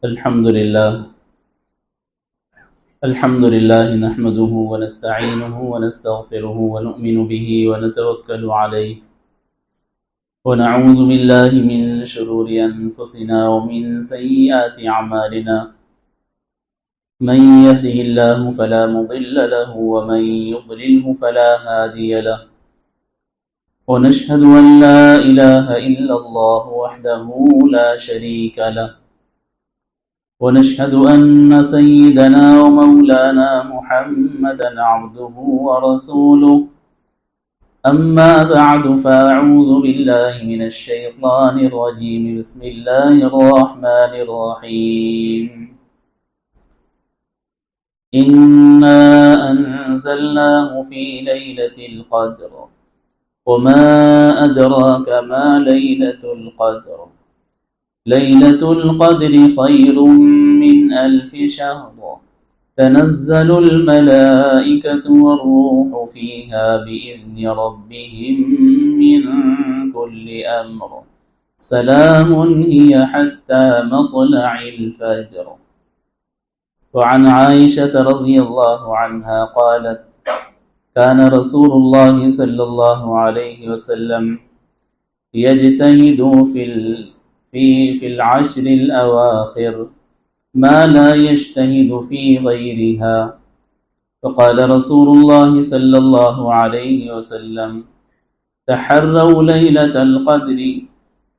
الحمد لله نحمده ونستعينه ونستغفره ونؤمن به ونتوكل عليه ونعوذ بالله من شرور أنفسنا ومن سيئات أعمالنا من يهده الله فلا مضل له ومن يضلله فلا هادي له ونشهد أن لا إله إلا الله وحده لا شريك له ونشهد أن سيدنا ومولانا محمدا عبده ورسوله أما بعد فأعوذ بالله من الشيطان الرجيم بسم الله الرحمن الرحيم إنا أنزلناه في ليلة القدر وما أدراك ما ليلة القدر ليلة القدر خير من 1000 شهر تنزل الملائكة والروح فيها بإذن ربهم من كل أمر سلام هي حتى مطلع الفجر. وعن عائشة رضي الله عنها قالت كان رسول الله صلى الله عليه وسلم يجتهد في العشر الأواخر ما لا يجتهد في غيرها، فقال رسول الله صلى الله عليه وسلم تحروا ليلة القدر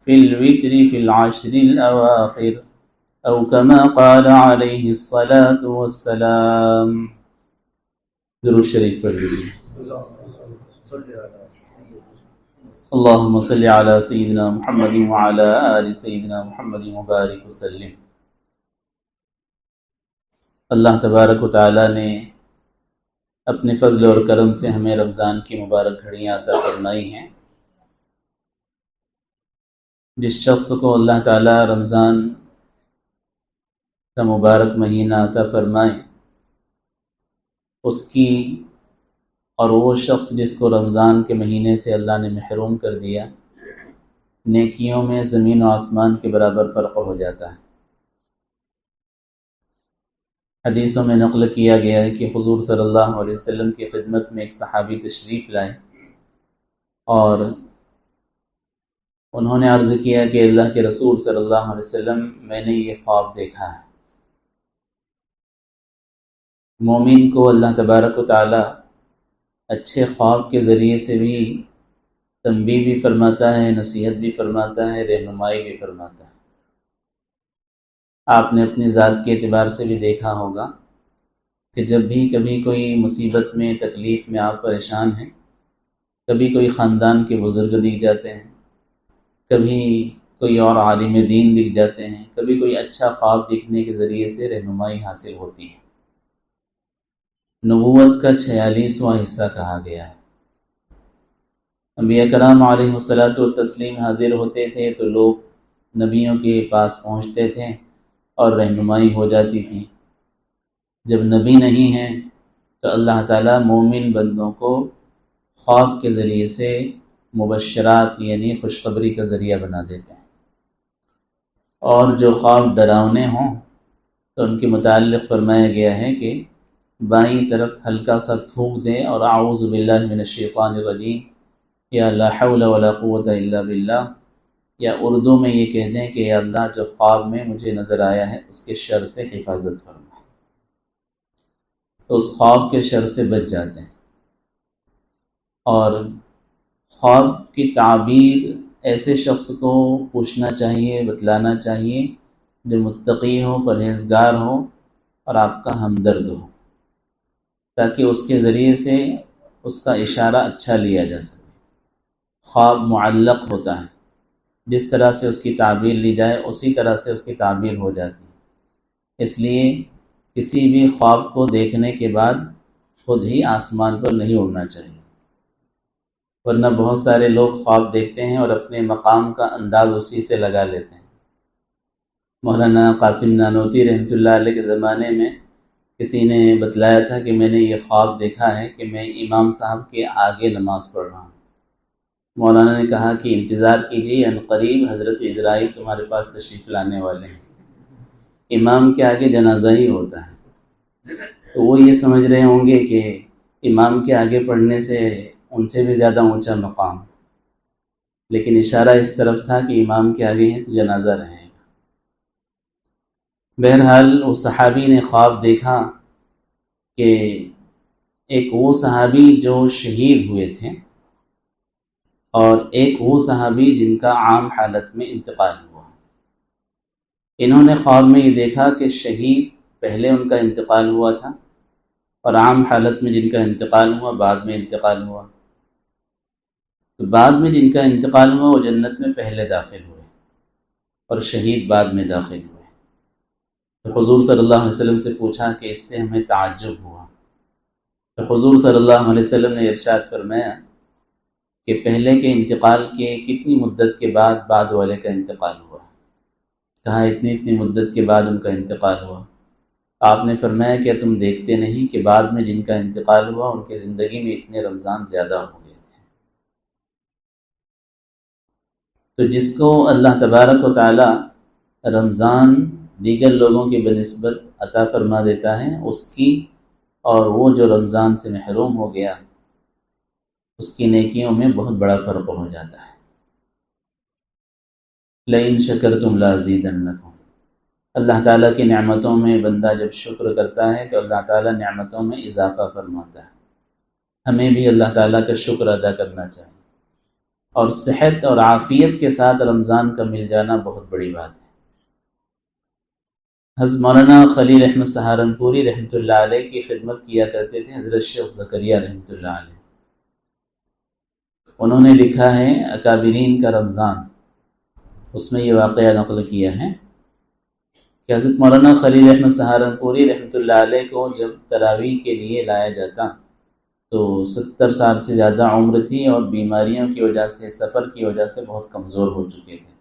في الوتر في العشر الأواخر أو كما قال عليه الصلاة والسلام. درود شریف پڑھ لیجیے. اللهم صل على سيدنا محمد وعلى آل سيدنا محمد وبارك وسلم. اللہ تبارک و تعالی نے اپنے فضل اور کرم سے ہمیں رمضان کی مبارک گھڑیاں عطا فرمائی ہیں. جس شخص کو اللہ تعالی رمضان کا مبارک مہینہ عطا فرمائے اس کی اور وہ شخص جس کو رمضان کے مہینے سے اللہ نے محروم کر دیا، نیکیوں میں زمین و آسمان کے برابر فرق ہو جاتا ہے. حدیثوں میں نقل کیا گیا ہے کہ حضور صلی اللہ علیہ وسلم کی خدمت میں ایک صحابی تشریف لائے اور انہوں نے عرض کیا کہ اللہ کے رسول صلی اللہ علیہ وسلم میں نے یہ خواب دیکھا ہے. مومن کو اللہ تبارک و تعالی اچھے خواب کے ذریعے سے بھی تنبیہ بھی فرماتا ہے، نصیحت بھی فرماتا ہے، رہنمائی بھی فرماتا ہے. آپ نے اپنی ذات کے اعتبار سے بھی دیکھا ہوگا کہ جب بھی کبھی کوئی مصیبت میں تکلیف میں آپ پریشان ہیں، کبھی کوئی خاندان کے بزرگ دکھ جاتے ہیں، کبھی کوئی اور عالم دین دکھ جاتے ہیں، کبھی کوئی اچھا خواب دکھنے کے ذریعے سے رہنمائی حاصل ہوتی ہے. نبوت کا 46واں حصہ کہا گیا ہے. انبیاء کرام علیہ الصلاۃ والتسلیم حاضر ہوتے تھے تو لوگ نبیوں کے پاس پہنچتے تھے اور رہنمائی ہو جاتی تھی. جب نبی نہیں ہیں تو اللہ تعالیٰ مومن بندوں کو خواب کے ذریعے سے مبشرات یعنی خوشخبری کا ذریعہ بنا دیتے ہیں، اور جو خواب ڈراونے ہوں تو ان کے متعلق فرمایا گیا ہے کہ بائیں طرف ہلکا سا تھوک دیں اور اعوذ باللہ من الشیطان الرجیم یا لا حول ولا قوت الا باللہ، یا اردو میں یہ کہہ دیں کہ یا اللہ جو خواب میں مجھے نظر آیا ہے اس کے شر سے حفاظت فرما، تو اس خواب کے شر سے بچ جاتے ہیں. اور خواب کی تعبیر ایسے شخص کو پوچھنا چاہیے، بتلانا چاہیے جو متقی ہو، پرہیزگار ہو اور آپ کا ہمدرد ہو، تاکہ اس کے ذریعے سے اس کا اشارہ اچھا لیا جا سکے. خواب معلق ہوتا ہے، جس طرح سے اس کی تعبیر لی جائے اسی طرح سے اس کی تعبیر ہو جاتی ہے. اس لیے کسی بھی خواب کو دیکھنے کے بعد خود ہی آسمان پر نہیں اڑنا چاہیے، ورنہ بہت سارے لوگ خواب دیکھتے ہیں اور اپنے مقام کا انداز اسی سے لگا لیتے ہیں. مولانا قاسم نانوتوی رحمۃ اللہ علیہ کے زمانے میں کسی نے بتلایا تھا کہ میں نے یہ خواب دیکھا ہے کہ میں امام صاحب کے آگے نماز پڑھ رہا ہوں. مولانا نے کہا کہ انتظار کیجیے، ان قریب حضرت عزرائیل تمہارے پاس تشریف لانے والے ہیں. امام کے آگے جنازہ ہی ہوتا ہے، تو وہ یہ سمجھ رہے ہوں گے کہ امام کے آگے پڑھنے سے ان سے بھی زیادہ اونچا مقام، لیکن اشارہ اس طرف تھا کہ امام کے آگے ہیں تو جنازہ رہے گا۔ بہرحال وہ صحابی نے خواب دیکھا کہ ایک وہ صحابی جو شہید ہوئے تھے اور ایک وہ صحابی جن کا عام حالت میں انتقال ہوا۔ انہوں نے خواب میں یہ دیکھا کہ شہید پہلے ان کا انتقال ہوا تھا اور عام حالت میں جن کا انتقال ہوا بعد میں انتقال ہوا، تو بعد میں جن کا انتقال ہوا وہ جنت میں پہلے داخل ہوئے اور شہید بعد میں داخل ہوئے۔ تو حضور صلی اللہ علیہ وسلم سے پوچھا کہ اس سے ہمیں تعجب ہوا، تو حضور صلی اللہ علیہ وسلم نے ارشاد فرمایا کہ پہلے کے انتقال کے کتنی مدت کے بعد والے کا انتقال ہوا؟ کہا اتنی مدت کے بعد ان کا انتقال ہوا۔ آپ نے فرمایا کہ تم دیکھتے نہیں کہ بعد میں جن کا انتقال ہوا ان کی زندگی میں اتنے رمضان زیادہ ہو گئے تھے۔ تو جس کو اللہ تبارک و تعالی رمضان دیگر لوگوں کی بنسبت عطا فرما دیتا ہے، اس کی اور وہ جو رمضان سے محروم ہو گیا اس کی نیکیوں میں بہت بڑا فرق ہو جاتا ہے۔ لئن شکرتم لازیدنکم، اللہ تعالیٰ کی نعمتوں میں بندہ جب شکر کرتا ہے تو اللہ تعالیٰ نعمتوں میں اضافہ فرماتا ہے۔ ہمیں بھی اللہ تعالیٰ کا شکر ادا کرنا چاہیے، اور صحت اور عافیت کے ساتھ رمضان کا مل جانا بہت بڑی بات ہے۔ حضرت مولانا خلیل احمد سہارنپوری رحمۃ اللہ علیہ کی خدمت کیا کرتے تھے حضرت شیخ زکریا رحمۃ اللہ علیہ۔ انہوں نے لکھا ہے اکابرین کا رمضان، اس میں یہ واقعہ نقل کیا ہے کہ حضرت مولانا خلیل احمد سہارنپوری رحمۃ اللہ علیہ کو جب تراویح کے لیے لایا جاتا تو 70 سال سے زیادہ عمر تھی اور بیماریوں کی وجہ سے، سفر کی وجہ سے بہت کمزور ہو چکے تھے۔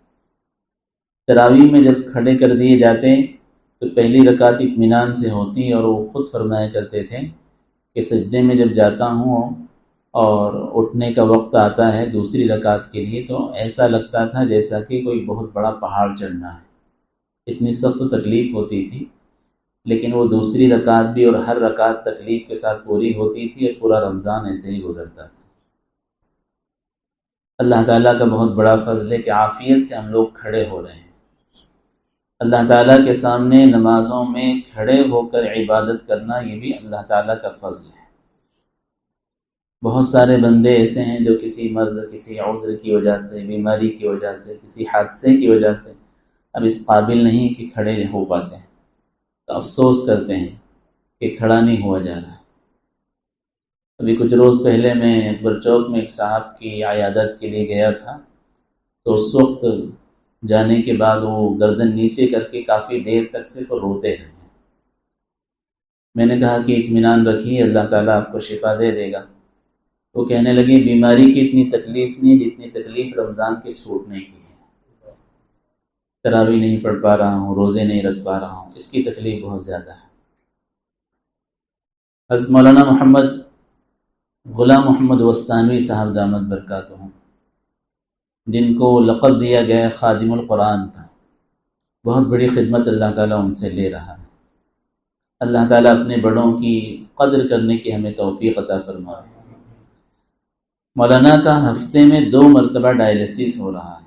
تراویح میں جب کھڑے کر دیے جاتے تو پہلی رکعت اطمینان سے ہوتی، اور وہ خود فرمایا کرتے تھے کہ سجدے میں جب جاتا ہوں اور اٹھنے کا وقت آتا ہے دوسری رکعت کے لیے تو ایسا لگتا تھا جیسا کہ کوئی بہت بڑا پہاڑ چڑھنا ہے، اتنی سخت تکلیف ہوتی تھی، لیکن وہ دوسری رکعت بھی اور ہر رکعت تکلیف کے ساتھ پوری ہوتی تھی اور پورا رمضان ایسے ہی گزرتا تھا۔ اللہ تعالیٰ کا بہت بڑا فضل ہے کہ عافیت سے ہم لوگ کھڑے ہو رہے ہیں۔ اللہ تعالیٰ کے سامنے نمازوں میں کھڑے ہو کر عبادت کرنا یہ بھی اللہ تعالیٰ کا فضل ہے۔ بہت سارے بندے ایسے ہیں جو کسی مرض، کسی عذر کی وجہ سے، بیماری کی وجہ سے، کسی حادثے کی وجہ سے اب اس قابل نہیں کہ کھڑے ہو پاتے ہیں، تو افسوس کرتے ہیں کہ کھڑا نہیں ہوا جا رہا۔ ابھی کچھ روز پہلے میں اکبر چوک میں ایک صاحب کی عیادت کے لیے گیا تھا، تو اس وقت جانے کے بعد وہ گردن نیچے کر کے کافی دیر تک صرف روتے رہے۔ میں نے کہا کہ اطمینان رکھیے، اللہ تعالیٰ آپ کو شفا دے دے گا۔ وہ کہنے لگے بیماری کی اتنی تکلیف نہیں جتنی تکلیف رمضان کے چھوٹنے کی ہے، تراویح نہیں پڑھ پا رہا ہوں، روزے نہیں رکھ پا رہا ہوں، اس کی تکلیف بہت زیادہ ہے۔ حضرت مولانا غلام محمد وستانوی صاحب دامت برکاتہم، جن کو لقب دیا گیا خادم القرآن کا، بہت بڑی خدمت اللہ تعالیٰ ان سے لے رہا ہے۔ اللہ تعالیٰ اپنے بڑوں کی قدر کرنے کی ہمیں توفیق عطا فرمائے۔ مولانا کا ہفتے میں 2 مرتبہ ڈائلیسس ہو رہا ہے،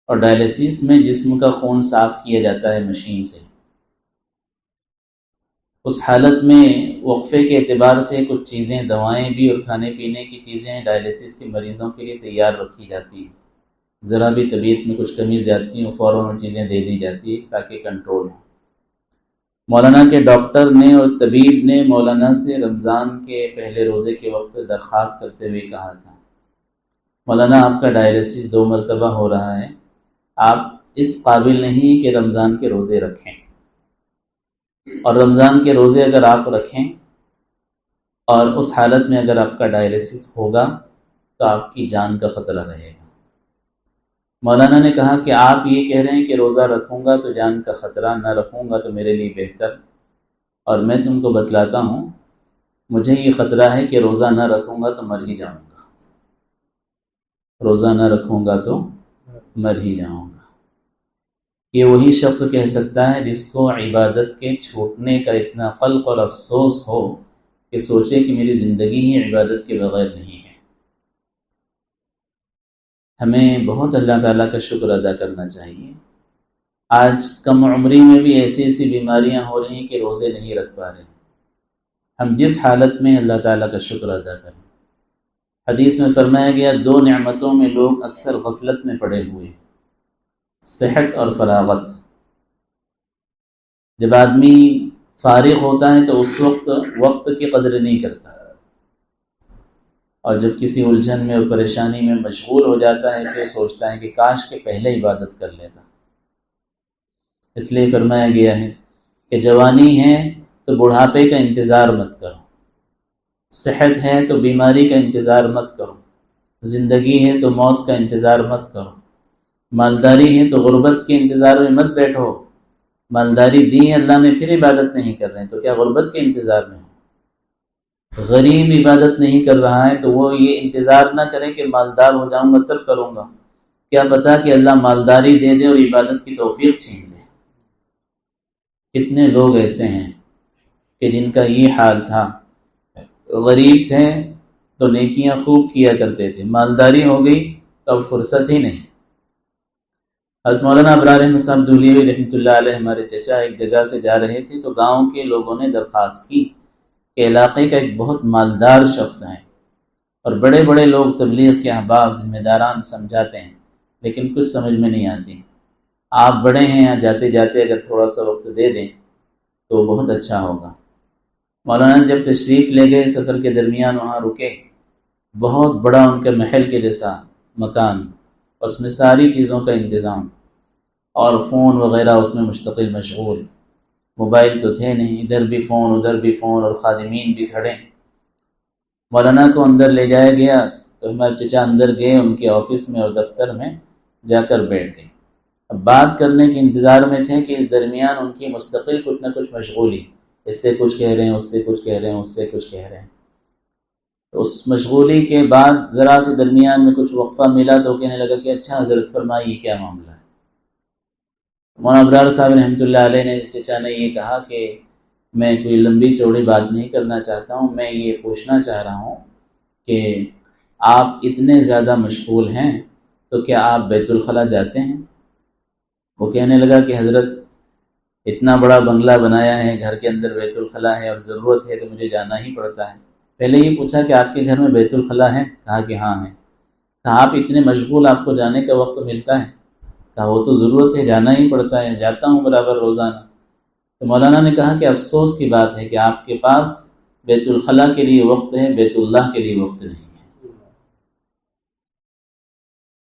اور ڈائلیسس میں جسم کا خون صاف کیا جاتا ہے مشین سے۔ اس حالت میں وقفے کے اعتبار سے کچھ چیزیں، دوائیں بھی اور کھانے پینے کی چیزیں ڈائلیسس کے مریضوں کے لیے تیار رکھی جاتی ہیں۔ ذرا بھی طبیعت میں کچھ کمی زیادتی ہو فوراً وہ چیزیں دے دی جاتی ہے تاکہ کنٹرول ہو۔ مولانا کے ڈاکٹر نے اور طبیب نے مولانا سے رمضان کے پہلے روزے کے وقت درخواست کرتے ہوئے کہا تھا، مولانا آپ کا ڈائلیسس 2 مرتبہ ہو رہا ہے، آپ اس قابل نہیں کہ رمضان کے روزے رکھیں، اور رمضان کے روزے اگر آپ رکھیں اور اس حالت میں اگر آپ کا ڈائلیسس ہوگا تو آپ کی جان کا خطرہ رہے گا۔ مولانا نے کہا کہ آپ یہ کہہ رہے ہیں کہ روزہ رکھوں گا تو جان کا خطرہ، نہ رکھوں گا تو میرے لیے بہتر، اور میں تم کو بتلاتا ہوں مجھے یہ خطرہ ہے کہ روزہ نہ رکھوں گا تو مر ہی جاؤں گا، روزہ نہ رکھوں گا تو مر ہی جاؤں گا۔ یہ وہی شخص کہہ سکتا ہے جس کو عبادت کے چھوٹنے کا اتنا قلق اور افسوس ہو کہ سوچے کہ میری زندگی ہی عبادت کے بغیر نہیں ہے۔ ہمیں بہت اللہ تعالیٰ کا شکر ادا کرنا چاہیے۔ آج کم عمری میں بھی ایسی ایسی بیماریاں ہو رہی ہیں کہ روزے نہیں رکھ پا رہے۔ ہم جس حالت میں اللہ تعالیٰ کا شکر ادا کریں۔ حدیث میں فرمایا گیا 2 نعمتوں میں لوگ اکثر غفلت میں پڑے ہوئے، صحت اور فراغت۔ جب آدمی فارغ ہوتا ہے تو اس وقت کی قدر نہیں کرتا، اور جب کسی الجھن میں اور پریشانی میں مشغول ہو جاتا ہے تو سوچتا ہے کہ کاش کہ پہلے عبادت کر لیتا۔ اس لیے فرمایا گیا ہے کہ جوانی ہے تو بڑھاپے کا انتظار مت کرو، صحت ہے تو بیماری کا انتظار مت کرو، زندگی ہے تو موت کا انتظار مت کرو، مالداری ہے تو غربت کے انتظار میں مت بیٹھو۔ مالداری دی اللہ نے پھر عبادت نہیں کر رہے ہیں تو کیا غربت کے انتظار میں ہو؟ غریب عبادت نہیں کر رہا ہے تو وہ یہ انتظار نہ کرے کہ مالدار ہو جاؤں گا تب کروں گا، کیا پتا کہ اللہ مالداری دے دے اور عبادت کی توفیق چھین لے۔ کتنے لوگ ایسے ہیں کہ جن کا یہ حال تھا، غریب تھے تو نیکیاں خوب کیا کرتے تھے، مالداری ہو گئی تو اب فرصت ہی نہیں۔ حضرت مولانا ابرار احمد صاحب دھولیوی رحمۃ اللہ علیہ ہمارے چچا ایک جگہ سے جا رہے تھے تو گاؤں کے لوگوں نے درخواست کی کہ علاقے کا ایک بہت مالدار شخص ہے، اور بڑے بڑے لوگ تبلیغ کے احباب ذمہ داران سمجھاتے ہیں لیکن کچھ سمجھ میں نہیں آتی، آپ بڑے ہیں، یہاں جاتے جاتے اگر تھوڑا سا وقت دے دیں تو بہت اچھا ہوگا۔ مولانا جب تشریف لے گئے سفر کے درمیان وہاں رکے، بہت بڑا ان کے محل کے جیسا مکان، اس میں ساری چیزوں کا انتظام، اور فون وغیرہ اس میں مشتقل مشغول، موبائل تو تھے نہیں، ادھر بھی فون ادھر بھی فون، اور خادمین بھی کھڑے۔ مولانا کو اندر لے جایا گیا تو ہمارے چچا اندر گئے ان کے آفس میں اور دفتر میں جا کر بیٹھ گئے۔ اب بات کرنے کے انتظار میں تھے کہ اس درمیان ان کی مستقل کچھ نہ کچھ مشغولی، اس سے کچھ کہہ رہے ہیں، اس سے کچھ کہہ رہے ہیں، اس سے کچھ کہہ رہے ہیں۔ تو اس مشغولی کے بعد ذرا سے درمیان میں کچھ وقفہ ملا تو کہنے لگا کہ اچھا حضرت فرمائیے کیا معاملہ ہے۔ مولانا ابرار صاحب رحمۃ اللہ علیہ نے، چچا نے یہ کہا کہ میں کوئی لمبی چوڑی بات نہیں کرنا چاہتا ہوں، میں یہ پوچھنا چاہ رہا ہوں کہ آپ اتنے زیادہ مشغول ہیں تو کیا آپ بیت الخلاء جاتے ہیں؟ وہ کہنے لگا کہ حضرت اتنا بڑا بنگلہ بنایا ہے، گھر کے اندر بیت الخلاء ہے اور ضرورت ہے تو مجھے جانا ہی پڑتا ہے۔ پہلے یہ پوچھا کہ آپ کے گھر میں بیت الخلاء ہے؟ کہا کہ ہاں ہے۔ کہا آپ اتنے مشغول، آپ کو جانے کا وقت ملتا ہے؟ کہا وہ تو ضرورت ہے، جانا ہی پڑتا ہے، جاتا ہوں برابر روزانہ۔ تو مولانا نے کہا کہ افسوس کی بات ہے کہ آپ کے پاس بیت الخلاء کے لیے وقت ہے، بیت اللہ کے لیے وقت نہیں ہے۔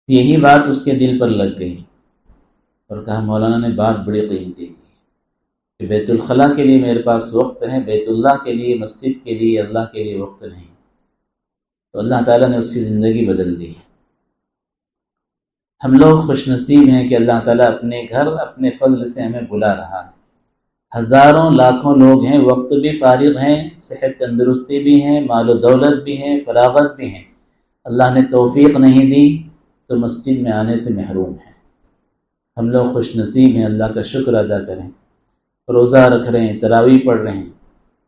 یہی بات اس کے دل پر لگ گئی اور کہا مولانا نے بات بڑی قیمتی کی کہ بیت الخلاء کے لیے میرے پاس وقت ہے، بیت اللہ کے لیے، مسجد کے لیے، اللہ کے لیے وقت نہیں۔ تو اللہ تعالیٰ نے اس کی زندگی بدل دی۔ ہم لوگ خوش نصیب ہیں کہ اللہ تعالیٰ اپنے گھر اپنے فضل سے ہمیں بلا رہا ہے۔ ہزاروں لاکھوں لوگ ہیں، وقت بھی فارغ ہیں، صحت تندرستی بھی ہیں، مال و دولت بھی ہیں، فراغت بھی ہیں، اللہ نے توفیق نہیں دی تو مسجد میں آنے سے محروم ہیں۔ ہم لوگ خوش نصیب ہیں، اللہ کا شکر ادا کریں، روزہ رکھ رہے ہیں، تراویح پڑھ رہے ہیں،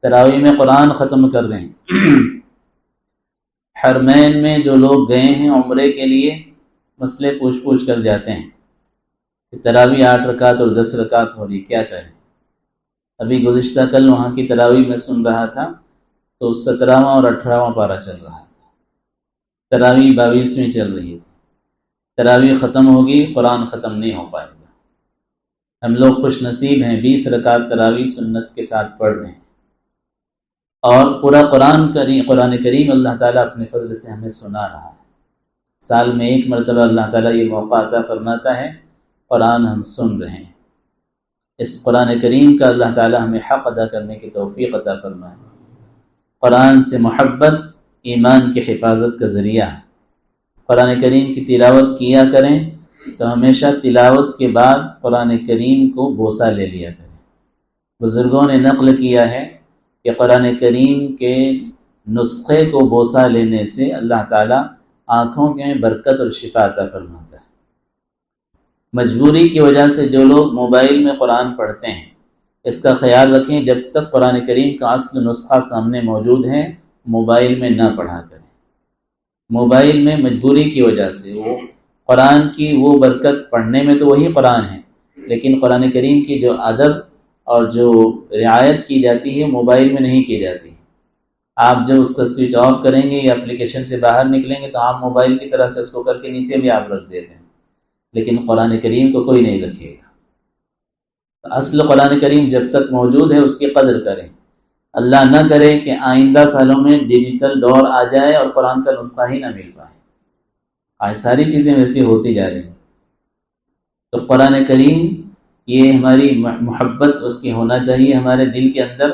تراویح میں قرآن ختم کر رہے ہیں۔ حرمین میں جو لوگ گئے ہیں عمرے کے لیے، مسئلے پوچھ کر جاتے ہیں کہ تراویح 8 رکعت اور 10 رکعت ہو رہی، کیا کریں؟ ابھی گزشتہ کل وہاں کی تراویح میں سن رہا تھا تو 17واں اور 18واں پارہ چل رہا تھا، تراویح 22ویں چل رہی تھی، تراویح ختم ہوگی، قرآن ختم نہیں ہو پائے گا۔ ہم لوگ خوش نصیب ہیں، 20 رکعت تراویح سنت کے ساتھ پڑھ رہے ہیں، اور پورا قرآن کریم اللہ تعالیٰ اپنے فضل سے ہمیں سنا رہا ہے۔ سال میں ایک مرتبہ اللہ تعالیٰ یہ موقع عطا فرماتا ہے، قرآن ہم سن رہے ہیں۔ اس قرآن کریم کا اللہ تعالیٰ ہمیں حق ادا کرنے کی توفیق عطا فرمائے۔ قرآن سے محبت ایمان کی حفاظت کا ذریعہ ہے۔ قرآن کریم کی تلاوت کیا کریں تو ہمیشہ تلاوت کے بعد قرآن کریم کو بوسہ لے لیا کریں۔ بزرگوں نے نقل کیا ہے کہ قرآن کریم کے نسخے کو بوسہ لینے سے اللہ تعالیٰ آنکھوں کے برکت اور شفا عطا فرماتا ہے۔ مجبوری کی وجہ سے جو لوگ موبائل میں قرآن پڑھتے ہیں، اس کا خیال رکھیں جب تک قرآن کریم کا اصل نسخہ سامنے موجود ہے موبائل میں نہ پڑھا کریں۔ موبائل میں مجبوری کی وجہ سے وہ قرآن کی وہ برکت، پڑھنے میں تو وہی قرآن ہے لیکن قرآن کریم کی جو ادب اور جو رعایت کی جاتی ہے موبائل میں نہیں کی جاتی۔ آپ جب اس کا سوئچ آف کریں گے یا اپلیکیشن سے باہر نکلیں گے تو آپ موبائل کی طرح سے اس کو کر کے نیچے بھی آپ رکھ دیتے ہیں، لیکن قرآن کریم کو کوئی نہیں رکھے گا۔ اصل قرآن کریم جب تک موجود ہے اس کی قدر کریں۔ اللہ نہ کرے کہ آئندہ سالوں میں ڈیجیٹل دور آ جائے اور قرآن کا نسخہ ہی نہ مل پائے۔ آج ساری چیزیں ویسی ہوتی جا رہی ہیں، تو قرآن کریم یہ ہماری محبت اس کی ہونا چاہیے ہمارے دل کے اندر،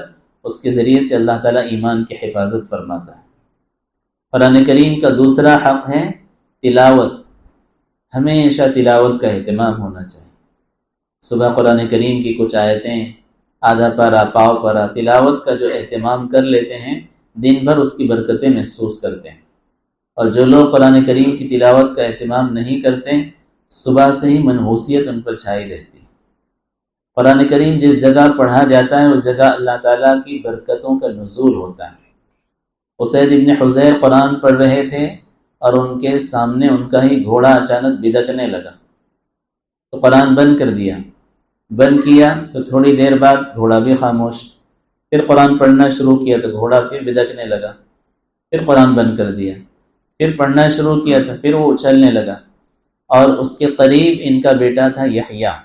اس کے ذریعے سے اللہ تعالیٰ ایمان کی حفاظت فرماتا ہے۔ قرآن کریم کا دوسرا حق ہے تلاوت۔ ہمیشہ تلاوت کا اہتمام ہونا چاہیے۔ صبح قرآن کریم کی کچھ آیتیں، آدھا پارہ، پاؤ پارہ تلاوت کا جو اہتمام کر لیتے ہیں دن بھر اس کی برکتیں محسوس کرتے ہیں، اور جو لوگ قرآن کریم کی تلاوت کا اہتمام نہیں کرتے صبح سے ہی منحوسیت ان پر چھائی رہتی ہے۔ قرآن کریم جس جگہ پڑھا جاتا ہے اس جگہ اللہ تعالیٰ کی برکتوں کا نزول ہوتا ہے۔ اسید ابن حضیر قرآن پڑھ رہے تھے اور ان کے سامنے ان کا ہی گھوڑا اچانک بدکنے لگا، تو قرآن بند کر دیا۔ بند کیا تو تھوڑی دیر بعد گھوڑا بھی خاموش، پھر قرآن پڑھنا شروع کیا تو گھوڑا پھر بدکنے لگا، پھر قرآن بند کر دیا، پھر پڑھنا شروع کیا تو پھر وہ اچھلنے لگا۔ اور اس کے قریب ان کا بیٹا تھا یحییٰ،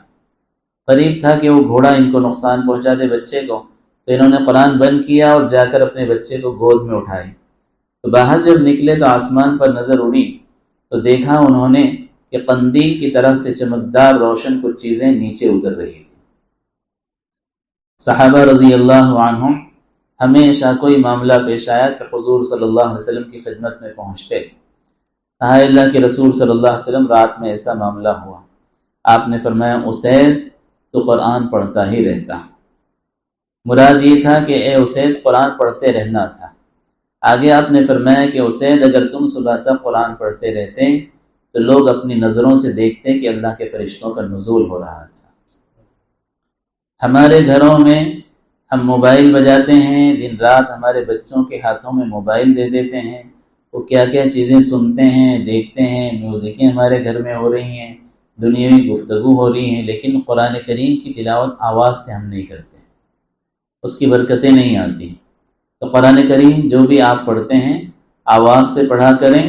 قریب تھا کہ وہ گھوڑا ان کو نقصان پہنچا دے بچے کو، تو انہوں نے قرآن بند کیا اور جا کر اپنے بچے کو گود میں اٹھائے۔ تو باہر جب نکلے تو آسمان پر نظر اڑی تو دیکھا انہوں نے کہ قندیل کی طرح سے چمکدار روشن کچھ چیزیں نیچے اتر رہی تھی۔ صحابہ رضی اللہ عنہم ہمیشہ کوئی معاملہ پیش آیا کہ حضور صلی اللہ علیہ وسلم کی خدمت میں پہنچتے تھے۔ اللہ کے رسول صلی اللہ علیہ وسلم رات میں ایسا معاملہ ہوا، آپ نے فرمایا اسید تو قرآن پڑھتا ہی رہتا۔ مراد یہ تھا کہ اے اسید قرآن پڑھتے رہنا تھا۔ آگے آپ نے فرمایا کہ اسید اگر تم صبح تک قرآن پڑھتے رہتے تو لوگ اپنی نظروں سے دیکھتے کہ اللہ کے فرشتوں کا نزول ہو رہا تھا۔ ہمارے گھروں میں ہم موبائل بجاتے ہیں، دن رات ہمارے بچوں کے ہاتھوں میں موبائل دے دیتے ہیں، وہ کیا کیا چیزیں سنتے ہیں، دیکھتے ہیں، میوزکیں ہمارے گھر میں ہو رہی ہیں، دنیاوی گفتگو ہو رہی ہیں، لیکن قرآن کریم کی تلاوت آواز سے ہم نہیں کرتے، اس کی برکتیں نہیں آتی۔ تو قرآن کریم جو بھی آپ پڑھتے ہیں آواز سے پڑھا کریں،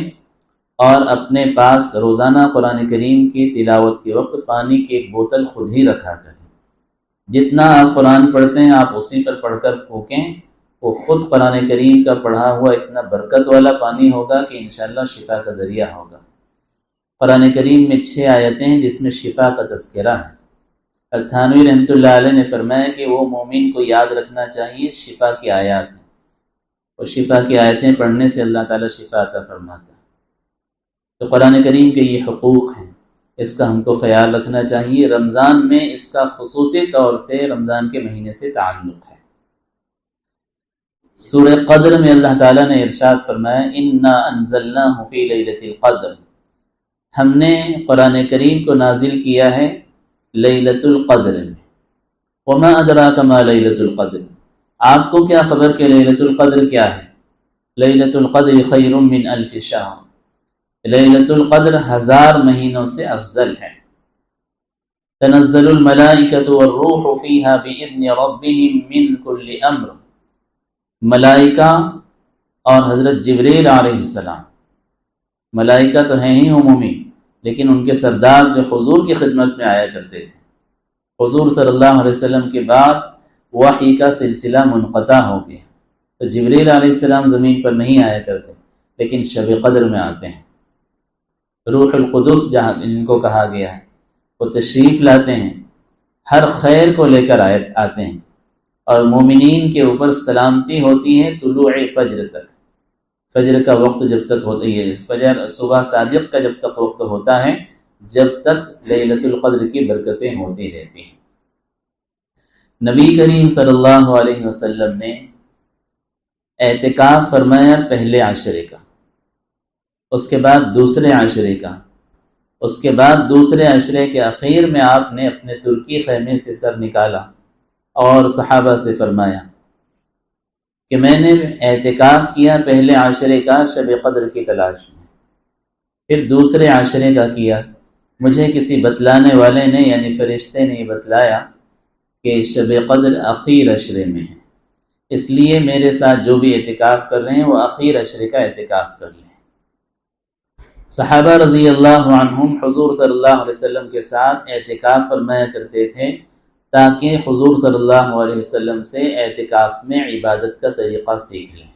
اور اپنے پاس روزانہ قرآن کریم کی تلاوت کے وقت پانی کی ایک بوتل خود ہی رکھا کریں۔ جتنا آپ قرآن پڑھتے ہیں آپ اسی پر پڑھ کر پھونکیں، وہ خود قرآن کریم کا پڑھا ہوا اتنا برکت والا پانی ہوگا کہ انشاءاللہ شفا کا ذریعہ ہوگا۔ قرآن کریم میں 6 آیتیں ہیں جس میں شفا کا تذکرہ ہے۔ التھانوی رحمۃ اللہ علیہ نے فرمایا کہ وہ مومن کو یاد رکھنا چاہیے شفا کی آیات ہیں، اور شفا کی آیتیں پڑھنے سے اللہ تعالیٰ شفا عطا فرماتا ہے۔ تو قرآن کریم کے یہ حقوق ہیں، اس کا ہم کو خیال رکھنا چاہیے۔ رمضان میں اس کا خصوصی طور سے رمضان کے مہینے سے تعلق ہے۔ سورہ قدر میں اللہ تعالیٰ نے ارشاد فرمایا انا انزلناہ فی لیلۃ القدر، ہم نے قرآن کریم کو نازل کیا ہے لیلۃ القدر میں۔ وما ادراک ما لیلۃ القدر، آپ کو کیا خبر کہ لیلۃ القدر کیا ہے؟ لیلۃ القدر خیر من الف شہر، لیلۃ القدر 1000 مہینوں سے افضل ہے۔ تنزل الملائکۃ والروح فیہا بإذن ربہم من کل امر، ملائکہ اور حضرت جبریل علیہ السلام، ملائکہ تو ہیں ہی عمومی، لیکن ان کے سردار جو حضور کی خدمت میں آیا کرتے تھے، حضور صلی اللہ علیہ وسلم کے بعد وحی کا سلسلہ منقطع ہو گیا، تو جبریل علیہ السلام زمین پر نہیں آیا کرتے، لیکن شب قدر میں آتے ہیں۔ روح القدس جہاں ان کو کہا گیا ہے، وہ تشریف لاتے ہیں، ہر خیر کو لے کر آتے ہیں، اور مومنین کے اوپر سلامتی ہوتی ہے طلوع فجر تک، فجر کا وقت جب تک ہوتا ہے، فجر صبح صادق کا جب تک وقت ہوتا ہے، جب تک لیلۃ القدر کی برکتیں ہوتی رہتی ہیں۔ نبی کریم صلی اللہ علیہ وسلم نے اعتکاف فرمایا پہلے عشرے کا، اس کے بعد دوسرے عشرے کا، اس کے بعد دوسرے عشرے کے اخیر میں آپ نے اپنے ترکی خیمے سے سر نکالا اور صحابہ سے فرمایا کہ میں نے اعتکاف کیا پہلے عشرے کا شب قدر کی تلاش میں، پھر دوسرے عشرے کا کیا، مجھے کسی بتلانے والے نے یعنی فرشتے نے بتلایا کہ شب قدر اخیر عشرے میں ہے، اس لیے میرے ساتھ جو بھی اعتکاف کر رہے ہیں وہ اخیر عشرے کا اعتکاف کر لیں۔ صحابہ رضی اللہ عنہم حضور صلی اللہ علیہ وسلم کے ساتھ اعتکاف فرمایا کرتے تھے تاکہ حضور صلی اللہ علیہ وسلم سے اعتکاف میں عبادت کا طریقہ سیکھ لیں۔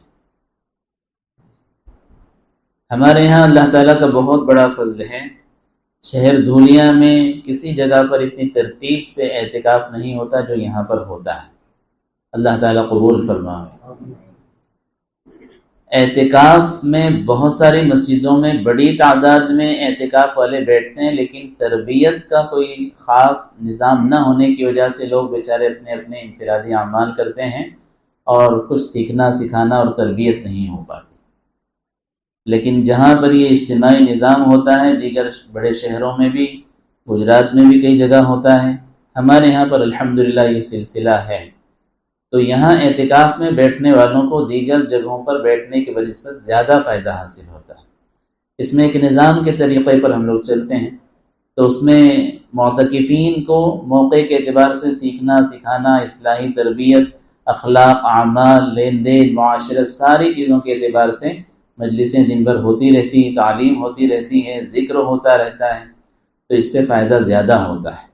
ہمارے ہاں اللہ تعالیٰ کا بہت بڑا فضل ہے، شہر دھولیاں میں کسی جگہ پر اتنی ترتیب سے اعتکاف نہیں ہوتا جو یہاں پر ہوتا ہے۔ اللہ تعالیٰ قبول فرمائے۔ اعتکاف میں بہت ساری مسجدوں میں بڑی تعداد میں اعتکاف والے بیٹھتے ہیں، لیکن تربیت کا کوئی خاص نظام نہ ہونے کی وجہ سے لوگ بیچارے اپنے اپنے انفرادی اعمال کرتے ہیں اور کچھ سیکھنا سکھانا اور تربیت نہیں ہو پاتی۔ لیکن جہاں پر یہ اجتماعی نظام ہوتا ہے، دیگر بڑے شہروں میں بھی، گجرات میں بھی کئی جگہ ہوتا ہے، ہمارے یہاں پر الحمدللہ یہ سلسلہ ہے، تو یہاں اعتکاف میں بیٹھنے والوں کو دیگر جگہوں پر بیٹھنے کی بنسبت زیادہ فائدہ حاصل ہوتا ہے۔ اس میں ایک نظام کے طریقے پر ہم لوگ چلتے ہیں، تو اس میں معتکفین کو موقع کے اعتبار سے سیکھنا سکھانا، اصلاحی تربیت، اخلاق، اعمال، لین دین، معاشرت، ساری چیزوں کے اعتبار سے مجلسیں دن بھر ہوتی رہتی ہیں، تعلیم ہوتی رہتی ہے، ذکر ہوتا رہتا ہے، تو اس سے فائدہ زیادہ ہوتا ہے۔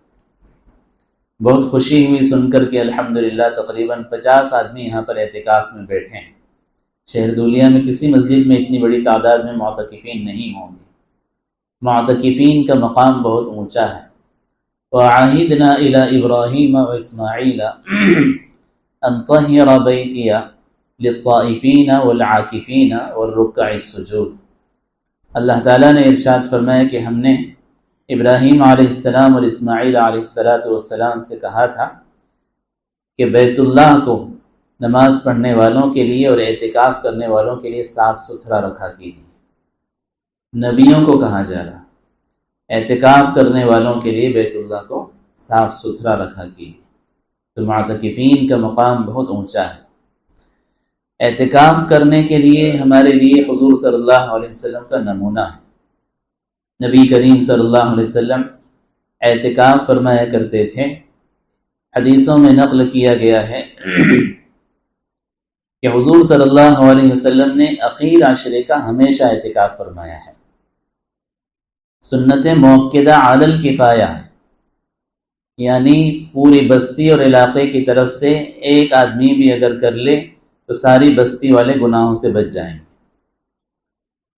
بہت خوشی ہوئی سن کر کے الحمدللہ تقریباً 50 آدمی یہاں پر اعتکاف میں بیٹھے ہیں۔ شہر دھولیاں میں کسی مسجد میں اتنی بڑی تعداد میں معتکفین نہیں ہوں گے۔ معتکفین کا مقام بہت اونچا ہے۔ وَعَهِدْنَا إِلَىٰ إِبْرَاهِيمَ وَإِسْمَاعِيلَ أَن طَهِّرَ بَيْتِيَ لِلطَّائِفِينَ وَالْعَاكِفِينَ وَالرُّكَّعِ السُّجُودِ۔ اللہ تعالیٰ نے ارشاد فرمایا کہ ہم نے ابراہیم علیہ السلام اور اسماعیل علیہ السلام سے کہا تھا کہ بیت اللہ کو نماز پڑھنے والوں کے لیے اور اعتکاف کرنے والوں کے لیے صاف ستھرا رکھا کیجیے۔ نبیوں کو کہا جا رہا اعتکاف کرنے والوں کے لیے بیت اللہ کو صاف ستھرا رکھا کیجیے۔ تو معتکفین کا مقام بہت اونچا ہے۔ اعتکاف کرنے کے لیے ہمارے لیے حضور صلی اللہ علیہ وسلم کا نمونہ ہے۔ نبی کریم صلی اللہ علیہ وسلم اعتکاف فرمایا کرتے تھے۔ حدیثوں میں نقل کیا گیا ہے کہ حضور صلی اللہ علیہ وسلم نے اخیر عشرے کا ہمیشہ اعتکاف فرمایا ہے۔ سنت موقدہ علی الکفایہ ہے، یعنی پوری بستی اور علاقے کی طرف سے ایک آدمی بھی اگر کر لے تو ساری بستی والے گناہوں سے بچ جائیں گے۔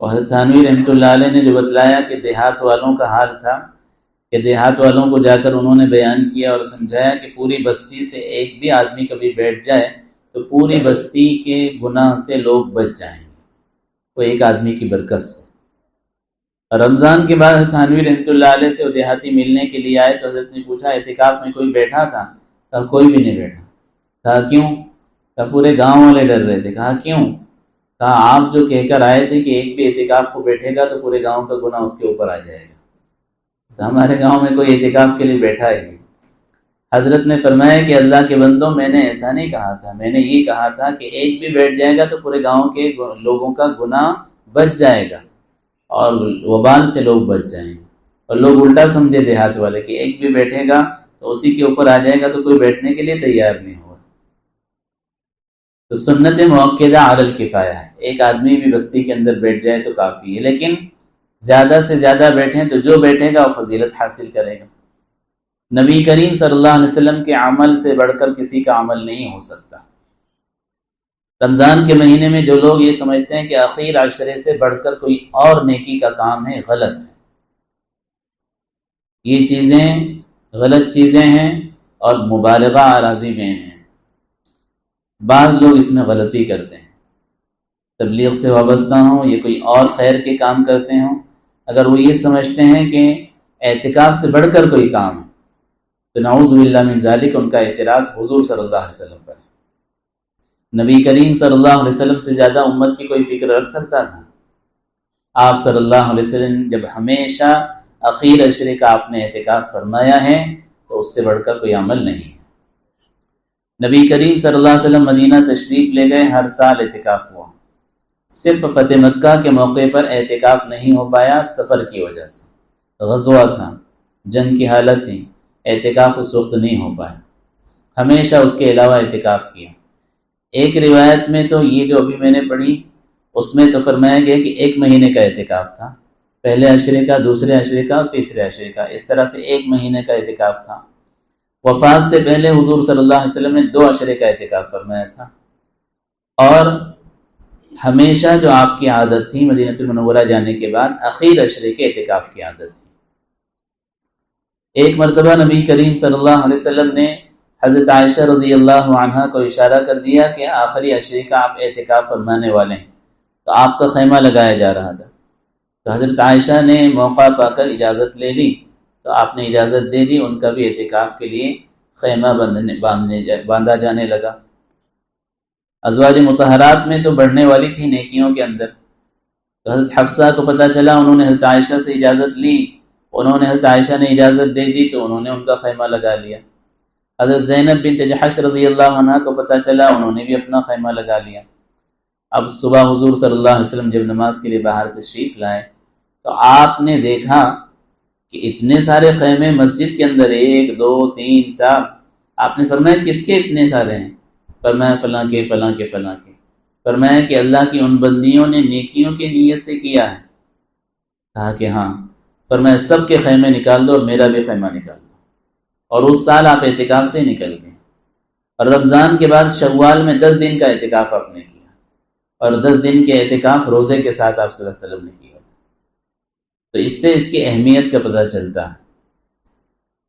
اور حضرت تھانوی رحمۃ اللہ علیہ نے جو بتلایا کہ دیہات والوں کا حال تھا کہ دیہات والوں کو جا کر انہوں نے بیان کیا اور سمجھایا کہ پوری بستی سے ایک بھی آدمی کبھی بیٹھ جائے تو پوری بستی کے گناہ سے لوگ بچ جائیں گے، وہ ایک آدمی کی برکت سے۔ رمضان کے بعد حضرت تھانوی رحمۃ اللہ علیہ سے وہ دیہاتی ملنے کے لیے آئے تو حضرت نے پوچھا اعتکاف میں کوئی بیٹھا تھا؟ کہا کوئی بھی نہیں بیٹھا۔ کہا کیوں؟ کہا پورے گاؤں والے ڈر رہے تھے۔ کہا کیوں؟ کہا آپ جو کہہ کر آئے تھے کہ ایک بھی اعتکاف کو بیٹھے گا تو پورے گاؤں کا گناہ اس کے اوپر آ جائے گا، تو ہمارے گاؤں میں کوئی اعتکاف کے لیے بیٹھا ہی نہیں۔ حضرت نے فرمایا کہ اللہ کے بندوں، میں نے ایسا نہیں کہا تھا، میں نے یہ کہا تھا کہ ایک بھی بیٹھ جائے گا تو پورے گاؤں کے لوگوں کا گناہ بچ جائے گا اور وبال سے لوگ بچ جائیں گے۔ اور لوگ الٹا سمجھے دیہات والے کہ ایک بھی بیٹھے گا تو اسی کے اوپر آ جائے گا، تو کوئی بیٹھنے کے لیے تیار نہیں ہوگا۔ تو سنت موقدہ علی الکفایہ ہے، ایک آدمی بھی بستی کے اندر بیٹھ جائے تو کافی ہے، لیکن زیادہ سے زیادہ بیٹھیں تو جو بیٹھے گا وہ فضیلت حاصل کرے گا۔ نبی کریم صلی اللہ علیہ وسلم کے عمل سے بڑھ کر کسی کا عمل نہیں ہو سکتا۔ رمضان کے مہینے میں جو لوگ یہ سمجھتے ہیں کہ اخیر عشرے سے بڑھ کر کوئی اور نیکی کا کام ہے، غلط ہے۔ یہ چیزیں غلط چیزیں ہیں اور مبالغہ آرازی میں ہیں۔ بعض لوگ اس میں غلطی کرتے ہیں، تبلیغ سے وابستہ ہوں یا کوئی اور خیر کے کام کرتے ہوں، اگر وہ یہ سمجھتے ہیں کہ اعتکاف سے بڑھ کر کوئی کام ہے تو نعوذ باللہ من ذالک ان کا اعتراض حضور صلی اللہ علیہ وسلم پر ہے۔ نبی کریم صلی اللہ علیہ وسلم سے زیادہ امت کی کوئی فکر رکھ سکتا تھا؟ آپ صلی اللہ علیہ وسلم جب ہمیشہ اخیر عشرے کا آپ نے اعتکاف فرمایا ہے تو اس سے بڑھ کر کوئی عمل نہیں ہے۔ نبی کریم صلی اللہ علیہ وسلم مدینہ تشریف لے گئے، ہر سال اعتکاف ہوا، صرف فتح مکہ کے موقع پر اعتکاف نہیں ہو پایا سفر کی وجہ سے، غزوہ تھا، جنگ کی حالت تھی، اعتکاف اس وقت نہیں ہو پایا، ہمیشہ اس کے علاوہ اعتکاف کیا۔ ایک روایت میں تو یہ جو ابھی میں نے پڑھی اس میں تو فرمایا گیا کہ 1 مہینے کا اعتکاف تھا، پہلے عشرے کا، دوسرے عشرے کا اور تیسرے عشرے کا، اس طرح سے 1 مہینے کا اعتکاف تھا۔ وفات سے پہلے حضور صلی اللہ علیہ وسلم نے 2 عشرے کا اعتکاف فرمایا تھا، اور ہمیشہ جو آپ کی عادت تھی مدینہ المنورہ جانے کے بعد اخیر عشرے کے اعتکاف کی عادت تھی۔ ایک مرتبہ نبی کریم صلی اللہ علیہ وسلم نے حضرت عائشہ رضی اللہ عنہا کو اشارہ کر دیا کہ آخری عشرے کا آپ اعتکاف فرمانے والے ہیں، تو آپ کا خیمہ لگایا جا رہا تھا، تو حضرت عائشہ نے موقع پا کر اجازت لے لی، تو آپ نے اجازت دے دی، ان کا بھی اعتکاف کے لیے خیمہ باندھا جانے لگا۔ ازواج مطہرات میں تو بڑھنے والی تھی نیکیوں کے اندر، تو حضرت حفصہ کو پتہ چلا، انہوں نے حضرت عائشہ سے اجازت لی، انہوں نے حضرت عائشہ نے اجازت دے دی تو انہوں نے ان کا خیمہ لگا لیا۔ حضرت زینب بنت جحش رضی اللہ عنہ کو پتہ چلا، انہوں نے بھی اپنا خیمہ لگا لیا۔ اب صبح حضور صلی اللہ علیہ وسلم جب نماز کے لیے باہر تشریف لائے تو آپ نے دیکھا کہ اتنے سارے خیمے مسجد کے اندر، 1 2 3 4، آپ نے فرمایا کس کے اتنے سارے ہیں؟ فرمایا فلاں کے فلاں کے فلاں کے۔ فرمایا کہ اللہ کی ان بندیوں نے نیکیوں کی نیت سے کیا ہے؟ کہا کہ ہاں۔ فرمایا سب کے خیمے نکال دو اور میرا بھی خیمہ نکال دو، اور اس سال آپ اعتکاف سے نکل گئے، اور رمضان کے بعد شوال میں 10 دن کا اعتکاف آپ نے کیا، اور 10 دن کے اعتکاف روزے کے ساتھ آپ صلی اللہ علیہ وسلم نے کیا۔ تو اس سے اس کی اہمیت کا پتہ چلتا ہے۔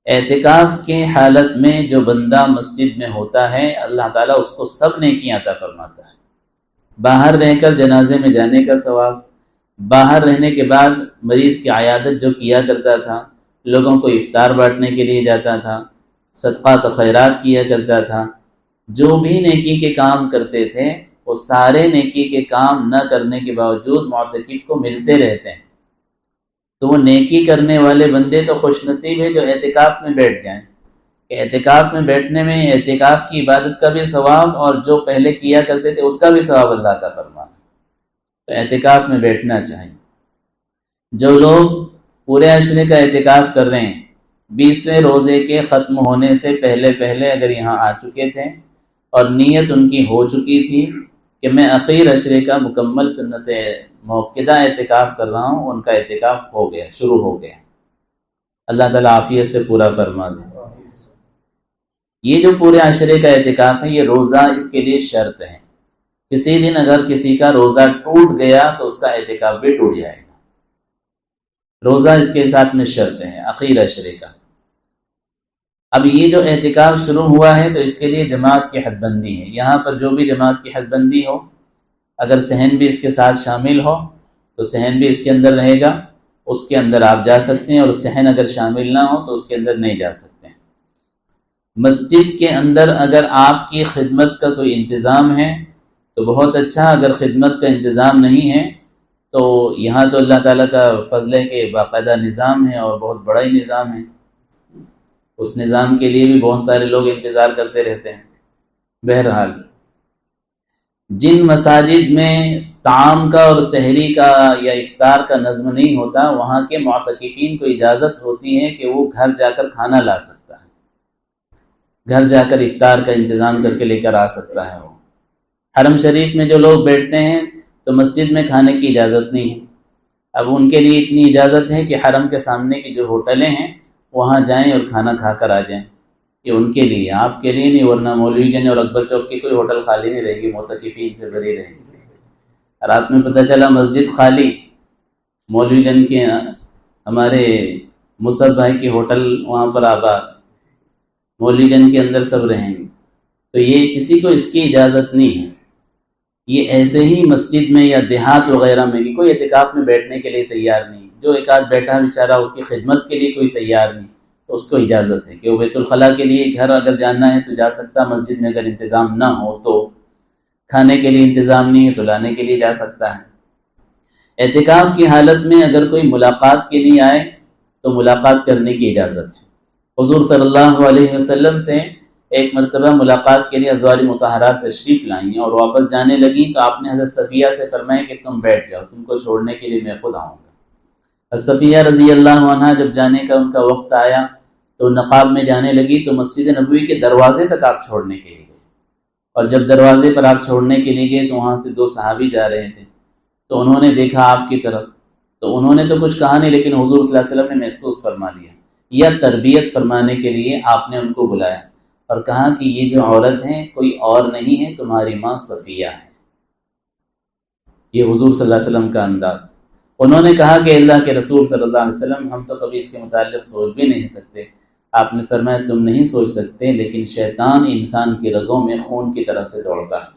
اعتکاف کے حالت میں جو بندہ مسجد میں ہوتا ہے اللہ تعالیٰ اس کو سب نیکیاں عطا فرماتا ہے، باہر رہ کر جنازے میں جانے کا ثواب، باہر رہنے کے بعد مریض کی عیادت جو کیا کرتا تھا، لوگوں کو افطار بانٹنے کے لیے جاتا تھا، صدقات و خیرات کیا کرتا تھا، جو بھی نیکی کے کام کرتے تھے وہ سارے نیکی کے کام نہ کرنے کے باوجود معتکف کو ملتے رہتے ہیں۔ تو وہ نیکی کرنے والے بندے تو خوش نصیب ہے جو اعتکاف میں بیٹھ جائیں، کہ اعتکاف میں بیٹھنے میں اعتکاف کی عبادت کا بھی ثواب اور جو پہلے کیا کرتے تھے اس کا بھی ثواب اللہ عطا فرمانا۔ تو اعتکاف میں بیٹھنا چاہیے۔ جو لوگ پورے عشرے کا اعتکاف کر رہے ہیں، 20ویں روزے کے ختم ہونے سے پہلے اگر یہاں آ چکے تھے اور نیت ان کی ہو چکی تھی کہ میں اخیر عشرے کا مکمل سنت موقدہ اعتکاف کر رہا ہوں، ان کا اعتکاف ہو گیا، شروع ہو گیا۔ اللہ تعالیٰ عافیت سے پورا فرما دے۔ یہ جو پورے عشرے کا اعتکاف ہے، یہ روزہ اس کے لیے شرط ہے۔ کسی دن اگر کسی کا روزہ ٹوٹ گیا تو اس کا اعتکاف بھی ٹوٹ جائے گا۔ روزہ اس کے ساتھ میں شرط ہے اخیر عشرے کا۔ اب یہ جو اعتکاف شروع ہوا ہے تو اس کے لیے جماعت کی حد بندی ہے۔ یہاں پر جو بھی جماعت کی حد بندی ہو، اگر صحن بھی اس کے ساتھ شامل ہو تو صحن بھی اس کے اندر رہے گا، اس کے اندر آپ جا سکتے ہیں، اور صحن اگر شامل نہ ہو تو اس کے اندر نہیں جا سکتے ہیں۔ مسجد کے اندر اگر آپ کی خدمت کا کوئی انتظام ہے تو بہت اچھا، اگر خدمت کا انتظام نہیں ہے تو یہاں تو اللہ تعالیٰ کا فضل ہے کہ باقاعدہ نظام ہے اور بہت بڑا ہی نظام ہے، اس نظام کے لیے بھی بہت سارے لوگ انتظار کرتے رہتے ہیں۔ بہرحال جن مساجد میں طعام کا اور سحری کا یا افطار کا نظم نہیں ہوتا، وہاں کے معتکفین کو اجازت ہوتی ہے کہ وہ گھر جا کر کھانا لا سکتا ہے، گھر جا کر افطار کا انتظام کر کے لے کر آ سکتا ہے۔ وہ حرم شریف میں جو لوگ بیٹھتے ہیں تو مسجد میں کھانے کی اجازت نہیں ہے۔ اب ان کے لیے اتنی اجازت ہے کہ حرم کے سامنے کی جو ہوٹلیں ہیں وہاں جائیں اور کھانا کھا کر آ جائیں، یہ ان کے لیے، آپ کے لیے نہیں، ورنہ مولوی گنج اور اکبر چوک کی کوئی ہوٹل خالی نہیں رہے گی، معتکفین سے بھری رہے گی۔ رات میں پتہ چلا مسجد خالی، مولوی گنج کے ہمارے مصعب بھائی کی ہوٹل وہاں پر آباد، مولوی گنج کے اندر سب رہیں گے، تو یہ کسی کو اس کی اجازت نہیں ہے۔ یہ ایسے ہی مسجد میں یا دیہات وغیرہ میں بھی کوئی اعتکاف میں بیٹھنے کے لیے تیار نہیں، جو ایک آدھ بیٹھا بیچارہ اس کی خدمت کے لیے کوئی تیار نہیں، تو اس کو اجازت ہے کہ وہ بیت الخلاء کے لیے گھر اگر جانا ہے تو جا سکتا، مسجد میں اگر انتظام نہ ہو تو، کھانے کے لیے انتظام نہیں ہے تو لانے کے لیے جا سکتا ہے۔ اعتکاف کی حالت میں اگر کوئی ملاقات کے لیے آئے تو ملاقات کرنے کی اجازت ہے۔ حضور صلی اللہ علیہ وسلم سے ایک مرتبہ ملاقات کے لیے ازواج مطہرات تشریف لائیں اور واپس جانے لگیں تو آپ نے حضرت صفیہ سے فرمایا کہ تم بیٹھ جاؤ، تم کو چھوڑنے کے لیے میں خود آؤں گا۔ حضرت صفیہ رضی اللہ عنہ جب جانے کا ان کا وقت آیا تو نقاب میں جانے لگی تو مسجد نبوی کے دروازے تک آپ چھوڑنے کے لیے گئے، اور جب دروازے پر آپ چھوڑنے کے لیے گئے تو وہاں سے 2 صحابی جا رہے تھے، تو انہوں نے دیکھا آپ کی طرف، تو انہوں نے تو کچھ کہا نہیں، لیکن حضور صلی اللہ علیہ وسلم نے محسوس فرما لیا یا تربیت فرمانے کے لیے آپ نے ان کو بلایا اور کہا کہ یہ جو عورت ہے کوئی اور نہیں ہے، تمہاری ماں صفیہ ہے۔ یہ حضور صلی اللہ علیہ وسلم کا انداز۔ انہوں نے کہا کہ اللہ کے رسول صلی اللہ علیہ وسلم ہم تو کبھی اس کے متعلق سوچ بھی نہیں سکتے۔ آپ نے فرمایا تم نہیں سوچ سکتے، لیکن شیطان انسان کی رگوں میں خون کی طرح سے دوڑتا ہے،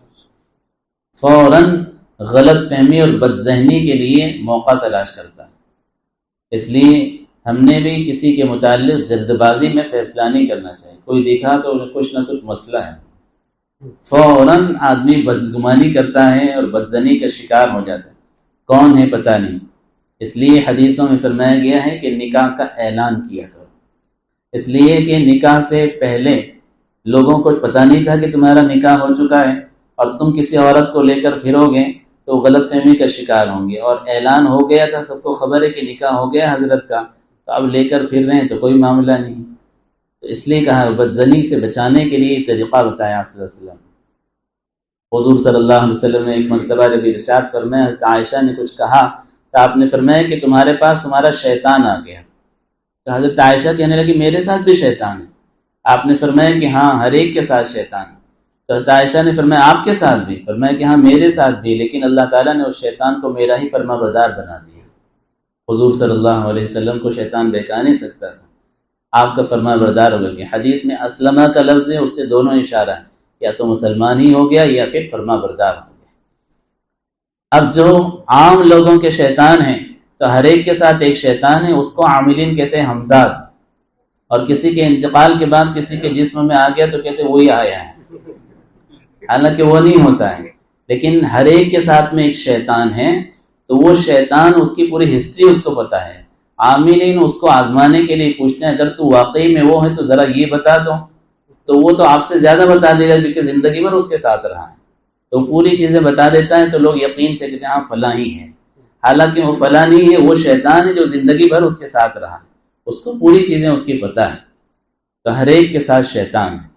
فوراً غلط فہمی اور بد ذہنی کے لیے موقع تلاش کرتا ہے۔ اس لیے ہم نے بھی کسی کے متعلق جلد بازی میں فیصلہ نہیں کرنا چاہیے۔ کوئی دیکھا تو کچھ نہ کچھ مسئلہ ہے، فوراً آدمی بدگمانی کرتا ہے اور بدزنی کا شکار ہو جاتا ہے، کون ہے پتہ نہیں۔ اس لیے حدیثوں میں فرمایا گیا ہے کہ نکاح کا اعلان کیا کرو، اس لیے کہ نکاح سے پہلے لوگوں کو پتہ نہیں تھا کہ تمہارا نکاح ہو چکا ہے، اور تم کسی عورت کو لے کر پھرو گے تو غلط فہمی کا شکار ہوں گے، اور اعلان ہو گیا تھا، سب کو خبر ہے کہ نکاح ہو گیا حضرت کا، تو اب لے کر پھر رہے ہیں تو کوئی معاملہ نہیں۔ تو اس لیے کہا بدزنی سے بچانے کے لیے طریقہ بتایا صلی اللہ علیہ وسلم۔ حضور صلی اللہ علیہ وسلم نے ایک مرتبہ جب ارشاد فرمایا، حضرت عائشہ نے کچھ کہا تو آپ نے فرمایا کہ تمہارے پاس تمہارا شیطان آ گیا۔ تو حضرت عائشہ کہنے لگی میرے ساتھ بھی شیطان ہے؟ آپ نے فرمایا کہ ہاں، ہر ایک کے ساتھ شیطان ہے۔ تو حضرت عائشہ نے فرمایا آپ کے ساتھ بھی؟ فرمایا کہ ہاں میرے ساتھ بھی، لیکن اللہ تعالیٰ نے اس شیطان کو میرا ہی فرما بردار بنا دیا۔ حضور صلی اللہ علیہ وسلم کو شیطان بہکا نہیں سکتا تھا، آپ کا فرما بردار ہو گیا۔ حدیث میں اسلمہ کا لفظ ہے، اس سے دونوں اشارہ ہے، یا تو مسلمان ہی ہو گیا یا پھر فرما بردار ہو گیا۔ اب جو عام لوگوں کے شیطان ہیں تو ہر ایک کے ساتھ ایک شیطان ہے، اس کو عاملین کہتے ہیں ہمزاد، اور کسی کے انتقال کے بعد کسی کے جسم میں آ گیا تو کہتے ہیں وہی آیا ہے، حالانکہ وہ نہیں ہوتا ہے، لیکن ہر ایک کے ساتھ میں ایک شیطان ہے۔ تو وہ شیطان، اس کی پوری ہسٹری اس کو پتہ ہے، عاملین اس کو آزمانے کے لیے پوچھتے ہیں اگر تو واقعی میں وہ ہے تو ذرا یہ بتا دو، تو وہ تو آپ سے زیادہ بتا دے گا کیونکہ زندگی بھر اس کے ساتھ رہا ہے، تو پوری چیزیں بتا دیتا ہے، تو لوگ یقین سے کہتے ہیں ہاں فلاں ہی ہے، حالانکہ وہ فلاں نہیں ہے، وہ شیطان ہے جو زندگی بھر اس کے ساتھ رہا ہے، اس کو پوری چیزیں اس کی پتہ ہے۔ تو ہر ایک کے ساتھ شیطان ہے۔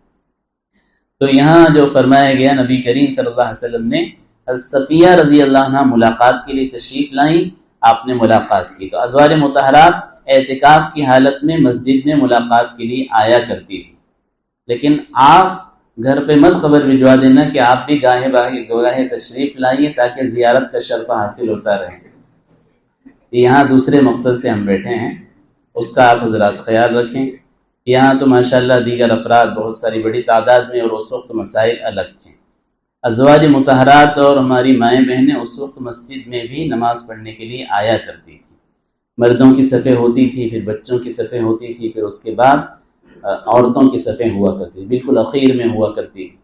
تو یہاں جو فرمایا گیا، نبی کریم صلی اللہ علیہ وسلم نے صفیہ رضی اللہ عنہ ملاقات کے لیے تشریف لائیں، آپ نے ملاقات کی۔ تو ازواج مطہرات اعتکاف کی حالت میں مسجد میں ملاقات کے لیے آیا کرتی تھی، لیکن آپ گھر پہ مت خبر بھجوا دینا کہ آپ بھی گاہے تشریف لائیے تاکہ زیارت کا شرف حاصل ہوتا رہے۔ یہاں دوسرے مقصد سے ہم بیٹھے ہیں، اس کا آپ حضرات خیال رکھیں۔ یہاں تو ماشاءاللہ دیگر افراد بہت ساری بڑی تعداد میں، اور اس وقت مسائل الگ تھے۔ ازواج مطہرات اور ہماری مائیں بہنیں اس وقت مسجد میں بھی نماز پڑھنے کے لیے آیا کرتی تھی۔ مردوں کی صفیں ہوتی تھی، پھر بچوں کی صفیں ہوتی تھی، پھر اس کے بعد عورتوں کی صفیں ہوا کرتی، بالکل اخیر میں ہوا کرتی تھی۔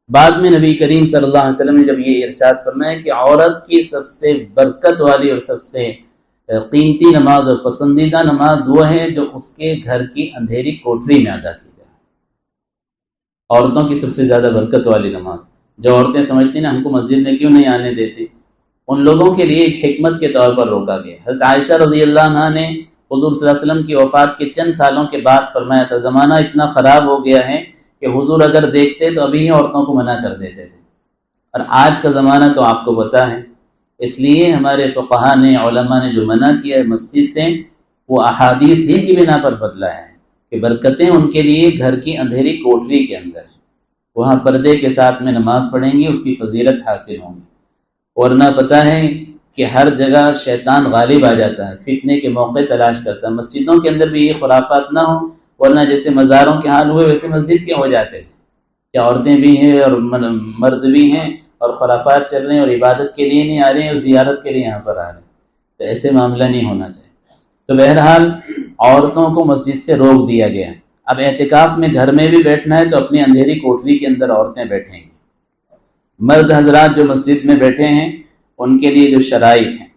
بعد میں نبی کریم صلی اللہ علیہ وسلم نے جب یہ ارشاد فرمایا کہ عورت کی سب سے برکت والی اور سب سے قیمتی نماز اور پسندیدہ نماز وہ ہے جو اس کے گھر کی اندھیری کوٹری میں ادا کی جائے، عورتوں کی سب سے زیادہ برکت والی نماز۔ جو عورتیں سمجھتی نا ہم کو مسجد میں کیوں نہیں آنے دیتی، ان لوگوں کے لیے ایک حکمت کے طور پر روکا گیا۔ حضرت عائشہ رضی اللہ عنہ نے حضور صلی اللہ علیہ وسلم کی وفات کے چند سالوں کے بعد فرمایا تھا، زمانہ اتنا خراب ہو گیا ہے کہ حضور اگر دیکھتے تو ابھی ہی عورتوں کو منع کر دیتے تھے، اور آج کا زمانہ تو آپ کو پتہ ہے۔ اس لیے ہمارے فقہاء نے، علماء نے جو منع کیا ہے مسجد سے، وہ احادیث ہی کی بنا پر بدلایا ہے کہ برکتیں ان کے لیے گھر کی اندھیری کوٹری کے اندر ہیں، وہاں پردے کے ساتھ میں نماز پڑھیں گی، اس کی فضیلت حاصل ہوں گی۔ ورنہ پتہ ہے کہ ہر جگہ شیطان غالب آ جاتا ہے، فتنے کے موقع تلاش کرتا ہے۔ مسجدوں کے اندر بھی یہ خرافات نہ ہوں، ورنہ جیسے مزاروں کے حال ہوئے ویسے مسجد کے ہو جاتے تھے کہ عورتیں بھی ہیں اور مرد بھی ہیں، اور خرافات چل رہے ہیں، اور عبادت کے لیے نہیں آ رہے ہیں اور زیارت کے لیے یہاں پر آ رہے ہیں، تو ایسے معاملہ نہیں ہونا چاہیے۔ تو بہرحال عورتوں کو مسجد سے روک دیا گیا ہے۔ اب اعتکاف میں گھر میں بھی بیٹھنا ہے تو اپنی اندھیری کوٹری کے اندر عورتیں بیٹھیں گی۔ مرد حضرات جو مسجد میں بیٹھے ہیں ان کے لیے جو شرائط ہیں،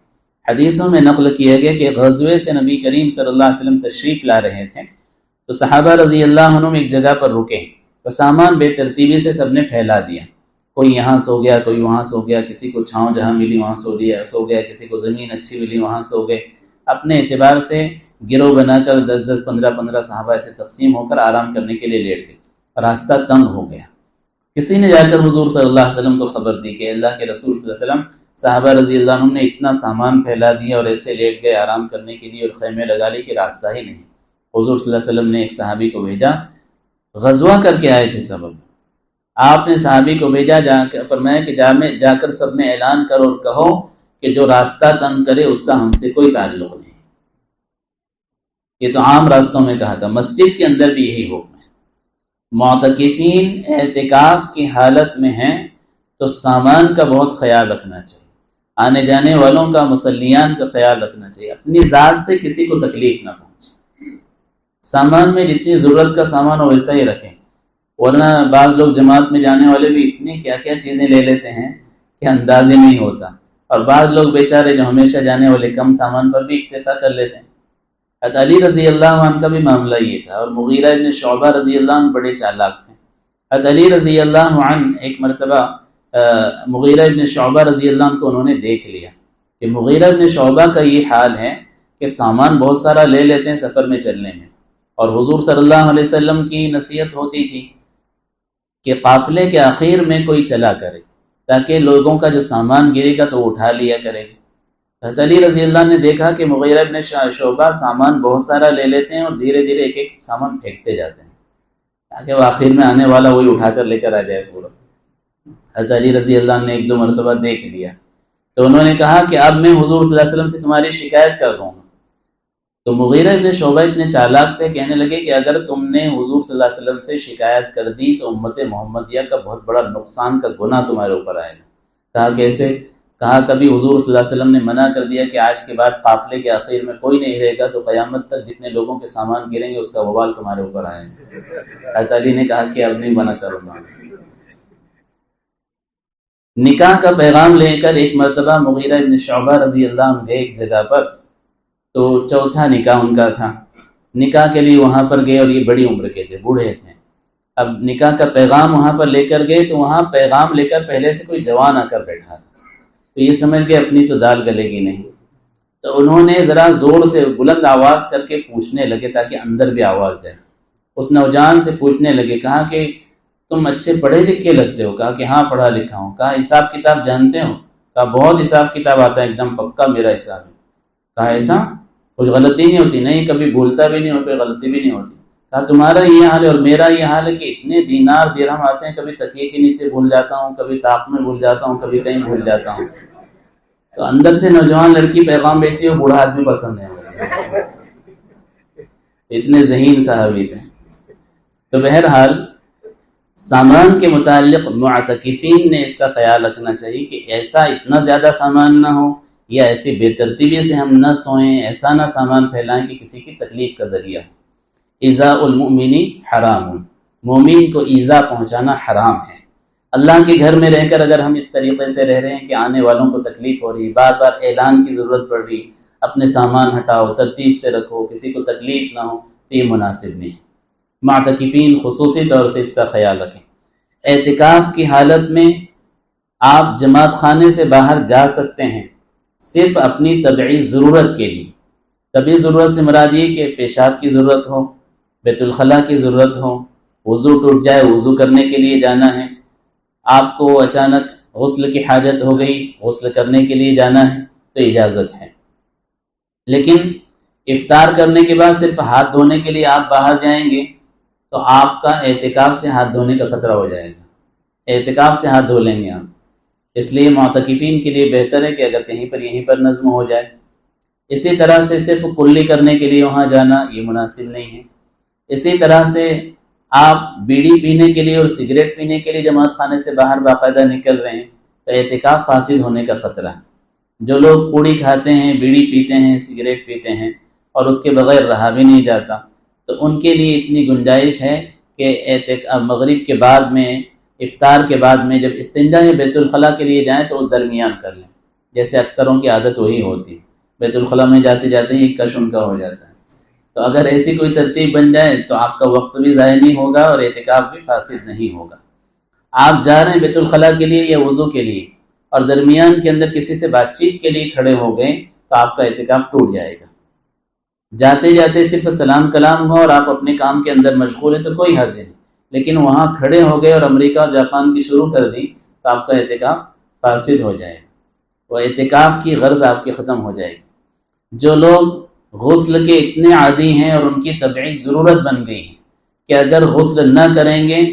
حدیثوں میں نقل کیا گیا کہ غزوے سے نبی کریم صلی اللہ علیہ وسلم تشریف لا رہے تھے تو صحابہ رضی اللہ عنہم ایک جگہ پر رکے تو سامان بے ترتیبی سے سب نے پھیلا دیا، کوئی یہاں سو گیا، کوئی وہاں سو گیا، کسی کو چھاؤں جہاں ملی وہاں سو گیا، کسی کو زمین اچھی ملی وہاں سو گئے۔ اپنے اعتبار سے گروہ بنا کر 10 15 صحابہ ایسے تقسیم ہو کر آرام کرنے کے لیے لیٹ گئے۔ راستہ تنگ ہو گیا، کسی نے جا کر حضور صلی اللہ علیہ وسلم کو خبر دی کہ اللہ کے رسول صلی اللہ علیہ وسلم صحابہ رضی اللہ عنہ نے اتنا سامان پھیلا دیا اور ایسے لیٹ گئے آرام کرنے کے لیے اور خیمے لگا لی کہ راستہ ہی نہیں۔ حضور صلی اللہ علیہ وسلم نے ایک صحابی کو بھیجا، غزوہ کر کے آئے تھے سبب، آپ نے صحابی کو بھیجا، فرمایا کہ جا کر سب میں اعلان کرو اور کہو کہ جو راستہ تنگ کرے اس کا ہم سے کوئی تعلق نہیں۔ یہ تو عام راستوں میں کہا تھا، مسجد کے اندر بھی یہی حکم ہے۔ معتکفین اعتکاف کی حالت میں ہیں تو سامان کا بہت خیال رکھنا چاہیے، آنے جانے والوں کا، مصلیان کا خیال رکھنا چاہیے، اپنی ذات سے کسی کو تکلیف نہ پہنچے۔ سامان میں جتنی ضرورت کا سامان ہو ویسا ہی رکھیں، ورنہ بعض لوگ جماعت میں جانے والے بھی اتنی کیا کیا چیزیں لے لیتے ہیں کہ انداز ہی نہیں ہوتا، اور بعض لوگ بیچارے جو ہمیشہ جانے والے کم سامان پر بھی اکتفا کر لیتے ہیں۔ حضرت علی رضی اللہ عنہ کا بھی معاملہ یہ تھا، اور مغیرہ ابن شعبہ رضی اللہ عنہ بڑے چالاک تھے۔ حضرت علی رضی اللہ عنہ ایک مرتبہ مغیرہ ابن شعبہ رضی اللہ عنہ کو انہوں نے دیکھ لیا کہ مغیرہ ابن شعبہ کا یہ حال ہے کہ سامان بہت سارا لے لیتے ہیں سفر میں چلنے میں، اور حضور صلی اللہ علیہ وسلم کی نصیحت ہوتی تھی کہ قافلے کے آخر میں کوئی چلا کرے تاکہ لوگوں کا جو سامان گرے گا تو وہ اٹھا لیا کرے۔ حضرت علی رضی اللہ نے دیکھا کہ مغیرہ ابن شعبہ سامان بہت سارا لے لیتے ہیں اور دھیرے دھیرے ایک ایک سامان پھینکتے جاتے ہیں تاکہ وہ آخر میں آنے والا وہی اٹھا کر لے کر آ جائے پورا۔ حضرت علی رضی اللہ نے 1 2 مرتبہ دیکھ لیا تو انہوں نے کہا کہ اب میں حضور صلی اللہ علیہ وسلم سے تمہاری شکایت کر دوں گا۔ تو مغیرہ ابن شعبہ اتنے چالاک تھے، کہنے لگے کہ اگر تم نے حضور صلی اللہ علیہ وسلم سے شکایت کر دی تو امت محمدیہ کا بہت بڑا نقصان کا گناہ تمہارے اوپر آئے گا۔ کہا کیسے؟ کہا کبھی حضور صلی اللہ علیہ وسلم نے منع کر دیا کہ آج کے بعد قافلے کے آخر میں کوئی نہیں رہے گا تو قیامت تک جتنے لوگوں کے سامان گریں گے اس کا وبال تمہارے اوپر آئے گا۔ حضرت علی نے کہا کہ اب نہیں منع کروں گا۔ نکاح کا پیغام لے کر ایک مرتبہ مغیرہ ابن شعبہ رضی اللہ عنہ گئے ایک جگہ پر، تو 4تھا نکاح ان کا تھا۔ نکاح کے لیے وہاں پر گئے اور یہ بڑی عمر کے تھے، بوڑھے تھے۔ اب نکاح کا پیغام وہاں پر لے کر گئے تو وہاں پیغام لے کر پہلے سے کوئی جوان آ کر بیٹھا تھا، تو یہ سمجھ گئے اپنی تو دال گلے گی نہیں، تو انہوں نے ذرا زور سے بلند آواز کر کے پوچھنے لگے تاکہ اندر بھی آواز جائے۔ اس نوجوان سے پوچھنے لگے، کہا کہ تم اچھے پڑھے لکھے لگتے ہو؟ کہا کہ ہاں پڑھا لکھا ہوں۔ کہا حساب کتاب جانتے ہو؟ کہا بہت حساب کتاب آتا ہے، ایک دم پکا میرا حساب ہے۔ کہا ایسا کچھ غلطی نہیں ہوتی؟ نہیں، کبھی بھولتا بھی نہیں ہو، کوئی غلطی بھی نہیں ہوتی۔ کہا تمہارا یہ حال ہے اور میرا یہ حال ہے کہ اتنے دینار درہم آتے ہیں، کبھی تکیے کے نیچے بھول جاتا ہوں، کبھی طاق میں بھول جاتا ہوں، کبھی کہیں بھول جاتا ہوں۔ تو اندر سے نوجوان لڑکی پیغام بھیجتی ہے، بوڑھا آدمی پسند ہے، اتنے ذہین صحابی تھے۔ تو بہرحال سامان کے متعلق معتکفین نے اس کا خیال رکھنا چاہیے کہ ایسا اتنا زیادہ سامان نہ ہو یا ایسی بے ترتیبی سے ہم نہ سوئیں، ایسا نہ سامان پھیلائیں کہ کسی کی تکلیف کا ذریعہ ہو۔ ایذاء المؤمن حرام، مومن کو ایذا پہنچانا حرام ہے۔ اللہ کے گھر میں رہ کر اگر ہم اس طریقے سے رہ رہے ہیں کہ آنے والوں کو تکلیف ہو رہی، بار بار اعلان کی ضرورت پڑ رہی، اپنے سامان ہٹاؤ، ترتیب سے رکھو، کسی کو تکلیف نہ ہو، تو یہ مناسب نہیں ہے۔ معتکفین خصوصی طور سے اس کا خیال رکھیں۔ اعتکاف کی حالت میں آپ جماعت خانے سے باہر جا سکتے ہیں صرف اپنی طبعی ضرورت کے لیے۔ طبعی ضرورت سے مراد یہ کہ پیشاب کی ضرورت ہو، بیت الخلاء کی ضرورت ہو، وضو ٹوٹ جائے، وضو کرنے کے لیے جانا ہے، آپ کو اچانک غسل کی حاجت ہو گئی، غسل کرنے کے لیے جانا ہے تو اجازت ہے۔ لیکن افطار کرنے کے بعد صرف ہاتھ دھونے کے لیے آپ باہر جائیں گے تو آپ کا اعتکاف سے ہاتھ دھونے کا خطرہ ہو جائے گا، اعتکاف سے ہاتھ دھو لیں گے آپ۔ اس لیے معتکفین کے لیے بہتر ہے کہ اگر کہیں پر یہیں پر نظم ہو جائے۔ اسی طرح سے صرف کلی کرنے کے لیے وہاں جانا یہ مناسب نہیں ہے۔ اسی طرح سے آپ بیڑی پینے کے لیے اور سگریٹ پینے کے لیے جماعت خانے سے باہر باقاعدہ نکل رہے ہیں تو اعتکاف فاسد ہونے کا خطرہ ہے۔ جو لوگ پوڑی کھاتے ہیں، بیڑی پیتے ہیں، سگریٹ پیتے ہیں اور اس کے بغیر رہا بھی نہیں جاتا، تو ان کے لیے اتنی گنجائش ہے کہ مغرب کے بعد میں، افطار کے بعد میں جب استنجا یا بیت الخلاء کے لیے جائیں تو اس درمیان کر لیں، جیسے اکثروں کی عادت وہی ہوتی ہے۔ بیت الخلاء میں جاتے جاتے ہی ایک کش ان کا ہو جاتا ہے۔ تو اگر ایسی کوئی ترتیب بن جائے تو آپ کا وقت بھی ضائع نہیں ہوگا اور اعتکاف بھی فاسد نہیں ہوگا۔ آپ جا رہے ہیں بیت الخلاء کے لیے یا وضو کے لیے اور درمیان کے اندر کسی سے بات چیت کے لیے کھڑے ہو گئے تو آپ کا اعتکاف ٹوٹ جائے گا۔ جاتے جاتے صرف سلام کلام ہو اور آپ اپنے کام کے اندر مشغول ہیں تو کوئی حرج نہیں، لیکن وہاں کھڑے ہو گئے اور امریکہ اور جاپان کی شروع کر دی تو آپ کا اعتکاف فاسد ہو جائے گا، وہ اعتکاف کی غرض آپ کی ختم ہو جائے گی۔ جو لوگ غسل کے اتنے عادی ہیں اور ان کی طبعی ضرورت بن گئی ہے کہ اگر غسل نہ کریں گے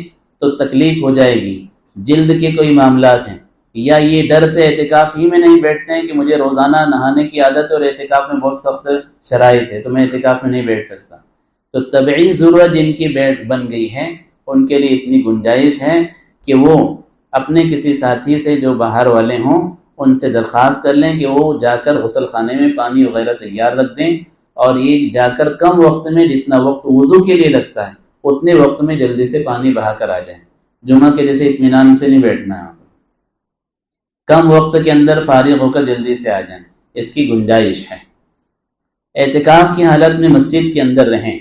تو تکلیف ہو جائے گی، جلد کے کوئی معاملات ہیں، یا یہ ڈر سے اعتکاف ہی میں نہیں بیٹھتے ہیں کہ مجھے روزانہ نہانے کی عادت ہے اور اعتکاف میں بہت سخت شرائط ہے تو میں اعتکاف میں نہیں بیٹھ سکتا، تو طبعی ضرورت جن کی بن گئی ہے ان کے لیے اتنی گنجائش ہے کہ وہ اپنے کسی ساتھی سے جو باہر والے ہوں ان سے درخواست کر لیں کہ وہ جا کر غسل خانے میں پانی وغیرہ تیار رکھ دیں، اور یہ جا کر کم وقت میں جتنا وقت وضو کے لیے لگتا ہے اتنے وقت میں جلدی سے پانی بہا کر آ جائیں۔ جمعہ کے جیسے اطمینان سے نہیں بیٹھنا ہے، کم وقت کے اندر فارغ ہو کر جلدی سے آ جائیں، اس کی گنجائش ہے۔ اعتکاف کی حالت میں مسجد کے اندر رہیں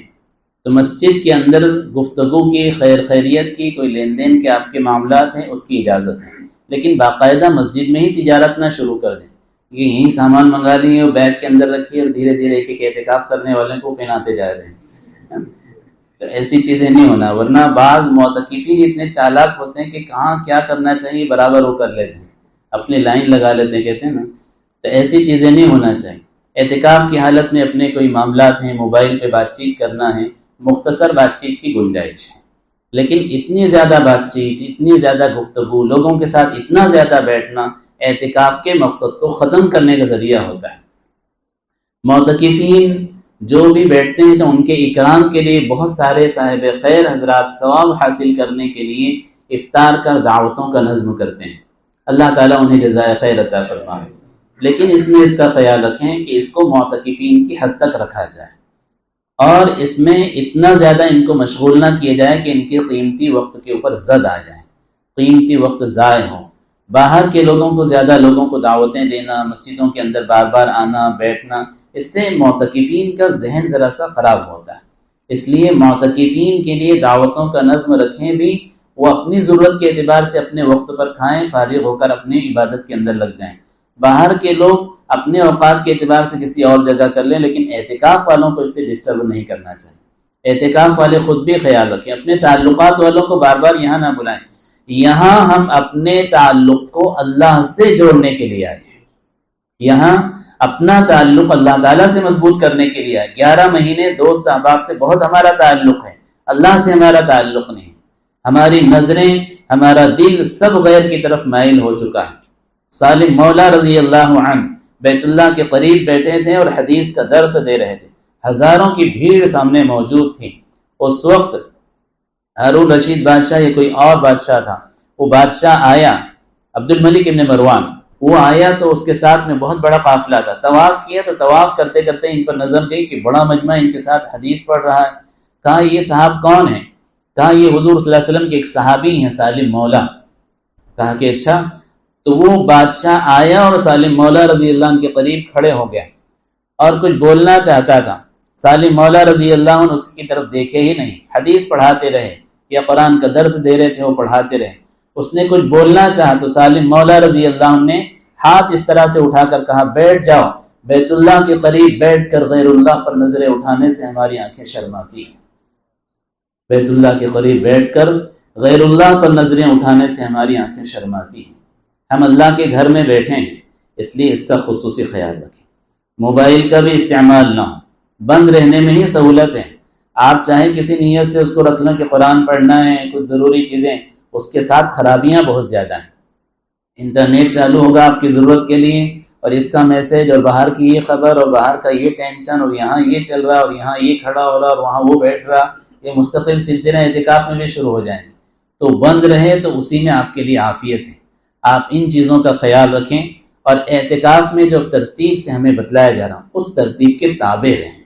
تو مسجد کے اندر گفتگو کی، خیر خیریت کی، کوئی لین دین کے آپ کے معاملات ہیں اس کی اجازت ہے، لیکن باقاعدہ مسجد میں ہی تجارت نہ شروع کر دیں کہ یہیں سامان منگا لیے اور بیگ کے اندر رکھیے اور دھیرے دھیرے ایک ایک اعتکاف کرنے والے کو پہناتے جا رہے ہیں، تو ایسی چیزیں نہیں ہونا، ورنہ بعض معتکفین اتنے چالاک ہوتے ہیں کہ کہاں کیا کرنا چاہیے برابر وہ کر لیتے ہیں، اپنی لائن لگا لیتے ہیں کہتے ہیں نا، تو ایسی چیزیں نہیں ہونا چاہیے۔ اعتکاف کی حالت میں اپنے کوئی معاملات ہیں، موبائل پہ بات چیت کرنا ہے، مختصر بات چیت کی گنجائش ہے، لیکن اتنی زیادہ بات چیت، اتنی زیادہ گفتگو، لوگوں کے ساتھ اتنا زیادہ بیٹھنا اعتکاف کے مقصد کو ختم کرنے کا ذریعہ ہوتا ہے۔ معتکفین جو بھی بیٹھتے ہیں تو ان کے اکرام کے لیے بہت سارے صاحب خیر حضرات ثواب حاصل کرنے کے لیے افطار کا دعوتوں کا نظم کرتے ہیں، اللہ تعالیٰ انہیں جزائے خیر عطا فرمائے، لیکن اس میں اس کا خیال رکھیں کہ اس کو معتکفین کی حد تک رکھا جائے اور اس میں اتنا زیادہ ان کو مشغول نہ کیا جائے کہ ان کے قیمتی وقت کے اوپر زد آ جائے، قیمتی وقت ضائع ہو۔ باہر کے لوگوں کو، زیادہ لوگوں کو دعوتیں دینا، مسجدوں کے اندر بار بار آنا بیٹھنا، اس سے معتکفین کا ذہن ذرا سا خراب ہوتا ہے، اس لیے معتکفین کے لیے دعوتوں کا نظم رکھیں بھی، وہ اپنی ضرورت کے اعتبار سے اپنے وقت پر کھائیں، فارغ ہو کر اپنی عبادت کے اندر لگ جائیں۔ باہر کے لوگ اپنے اوقات کے اعتبار سے کسی اور جگہ کر لیں، لیکن اعتکاف والوں کو اس سے ڈسٹرب نہیں کرنا چاہیے۔ اعتکاف والے خود بھی خیال رکھیں، اپنے تعلقات والوں کو بار بار یہاں نہ بلائیں، یہاں ہم اپنے تعلق کو اللہ سے جوڑنے کے لیے آئے ہیں، یہاں اپنا تعلق اللہ تعالیٰ سے مضبوط کرنے کے لیے آئے۔ 11 مہینے دوست احباب سے بہت ہمارا تعلق ہے، اللہ سے ہمارا تعلق نہیں، ہماری نظریں، ہمارا دل سب غیر کی طرف مائل ہو چکا ہے۔ سالم مولا رضی اللہ عنہ بیت اللہ کے قریب بیٹھے تھے اور حدیث کا درس دے رہے تھے، ہزاروں کی بھیڑ سامنے موجود تھی۔ اس وقت ہارون رشید بادشاہ یا کوئی اور بادشاہ تھا، وہ بادشاہ آیا، عبد الملک ابن مروان، وہ آیا تو اس کے ساتھ میں بہت بڑا قافلہ تھا، طواف کیا تو طواف کرتے کرتے ان پر نظر گئی کہ بڑا مجمع ان کے ساتھ حدیث پڑھ رہا ہے۔ کہا یہ صاحب کون ہیں؟ کہا یہ حضور صلی اللہ علیہ وسلم کے ایک صحابی ہیں، سالم مولا۔ کہا کہ اچھا، تو وہ بادشاہ آیا اور سالم مولا رضی اللہ عنہ کے قریب کھڑے ہو گیا اور کچھ بولنا چاہتا تھا، سالم مولا رضی اللہ عنہ اس کی طرف دیکھے ہی نہیں، حدیث پڑھاتے رہے یا قرآن کا درس دے رہے تھے وہ پڑھاتے رہے۔ اس نے کچھ بولنا چاہا تو سالم مولا رضی اللہ عنہ نے ہاتھ اس طرح سے اٹھا کر کہا بیٹھ جاؤ، بیت اللہ کے قریب بیٹھ کر غیر اللہ پر نظریں اٹھانے سے ہماری آنکھیں شرماتی ہیں، بیت اللہ کے قریب بیٹھ کر غیر اللہ پر نظریں اٹھانے سے ہماری آنکھیں شرماتی ہیں۔ ہم اللہ کے گھر میں بیٹھے ہیں، اس لیے اس کا خصوصی خیال رکھیں۔ موبائل کا بھی استعمال نہ ہو، بند رہنے میں ہی سہولت ہے۔ آپ چاہیں کسی نیت سے اس کو رکھ لیں کہ قرآن پڑھنا ہے، کچھ ضروری چیزیں، اس کے ساتھ خرابیاں بہت زیادہ ہیں۔ انٹرنیٹ چالو ہوگا آپ کی ضرورت کے لیے اور اس کا میسج اور باہر کی یہ خبر اور باہر کا یہ ٹینشن اور یہاں یہ چل رہا اور یہاں یہ کھڑا ہو رہا اور وہاں وہ بیٹھ رہا، یہ مستقل سلسلہ اعتکاف میں بھی شروع ہو جائیں گے، تو بند رہے تو اسی میں آپ کے لیے عافیت ہے۔ آپ ان چیزوں کا خیال رکھیں اور اعتکاف میں جو ترتیب سے ہمیں بتلایا جا رہا اس ترتیب کے تابع رہیں۔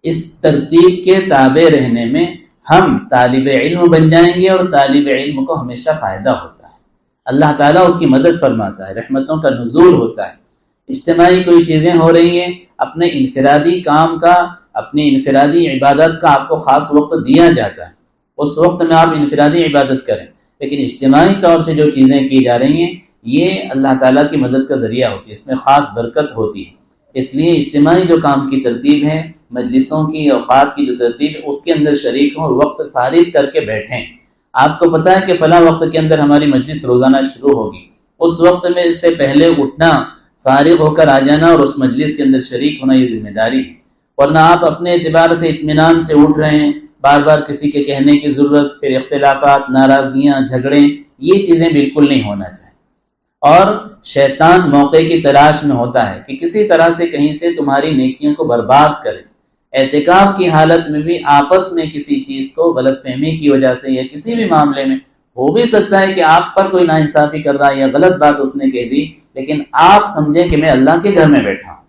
اس ترتیب کے تابع رہنے میں ہم طالب علم بن جائیں گے اور طالب علم کو ہمیشہ فائدہ ہوتا ہے، اللہ تعالیٰ اس کی مدد فرماتا ہے، رحمتوں کا نزول ہوتا ہے۔ اجتماعی کوئی چیزیں ہو رہی ہیں، اپنے انفرادی کام کا، اپنی انفرادی عبادت کا آپ کو خاص وقت دیا جاتا ہے، اس وقت میں آپ انفرادی عبادت کریں، لیکن اجتماعی طور سے جو چیزیں کی جا رہی ہیں یہ اللہ تعالیٰ کی مدد کا ذریعہ ہوتی ہے، اس میں خاص برکت ہوتی ہے۔ اس لیے اجتماعی جو کام کی ترتیب ہے، مجلسوں کی، اوقات کی جو ترتیب ہے، اس کے اندر شریک ہوں اور وقت فارغ کر کے بیٹھیں۔ آپ کو پتہ ہے کہ فلاں وقت کے اندر ہماری مجلس روزانہ شروع ہوگی، اس وقت میں سے پہلے اٹھنا، فارغ ہو کر آ جانا اور اس مجلس کے اندر شریک ہونا یہ ذمہ داری ہے، ورنہ آپ اپنے اعتبار سے اطمینان سے اٹھ رہے ہیں، بار بار کسی کے کہنے کی ضرورت، پھر اختلافات، ناراضگیاں، جھگڑے، یہ چیزیں بالکل نہیں ہونا چاہیے۔ اور شیطان موقع کی تلاش میں ہوتا ہے کہ کسی طرح سے کہیں سے تمہاری نیکیوں کو برباد کرے۔ اعتکاف کی حالت میں بھی آپس میں کسی چیز کو غلط فہمی کی وجہ سے یا کسی بھی معاملے میں ہو بھی سکتا ہے کہ آپ پر کوئی ناانصافی کر رہا ہے یا غلط بات اس نے کہہ دی، لیکن آپ سمجھیں کہ میں اللہ کے گھر میں بیٹھا ہوں،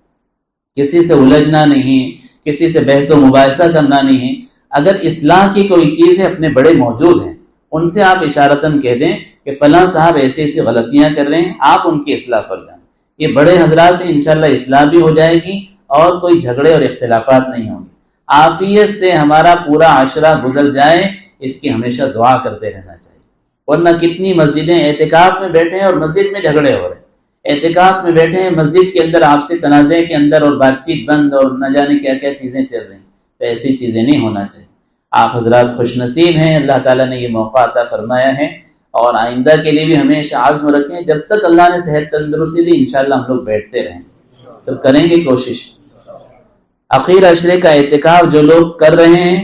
کسی سے الجھنا نہیں، کسی سے بحث و مباحثہ کرنا نہیں۔ اگر اصلاح کی کوئی چیز ہے، اپنے بڑے موجود ہیں، ان سے آپ اشارتاً کہہ دیں کہ فلاں صاحب ایسی ایسی غلطیاں کر رہے ہیں، آپ ان کی اصلاح فرمائیں۔ یہ بڑے حضرات ہیں، انشاءاللہ اصلاح بھی ہو جائے گی اور کوئی جھگڑے اور اختلافات نہیں ہوں گے۔ عافیت سے ہمارا پورا عشرہ گزر جائے، اس کی ہمیشہ دعا کرتے رہنا چاہیے، ورنہ کتنی مسجدیں اعتکاف میں بیٹھے ہیں اور مسجد میں جھگڑے ہو رہے ہیں، اعتکاف میں بیٹھے ہیں مسجد کے اندر آپ سے تنازع کے اندر اور بات چیت بند اور نہ جانے کیا کیا چیزیں چل رہی ہیں، تو ایسی چیزیں نہیں ہونا چاہیے۔ آپ حضرات خوش نصیب ہیں، اللہ تعالیٰ نے یہ موقع عطا فرمایا ہے، اور آئندہ کے لیے بھی ہمیشہ عزم رکھیں، جب تک اللہ نے صحت تندرستی دی انشاءاللہ ہم لوگ بیٹھتے رہیں، سب کریں گے کوشش۔ اخیر عشرے کا اعتکاف جو لوگ کر رہے ہیں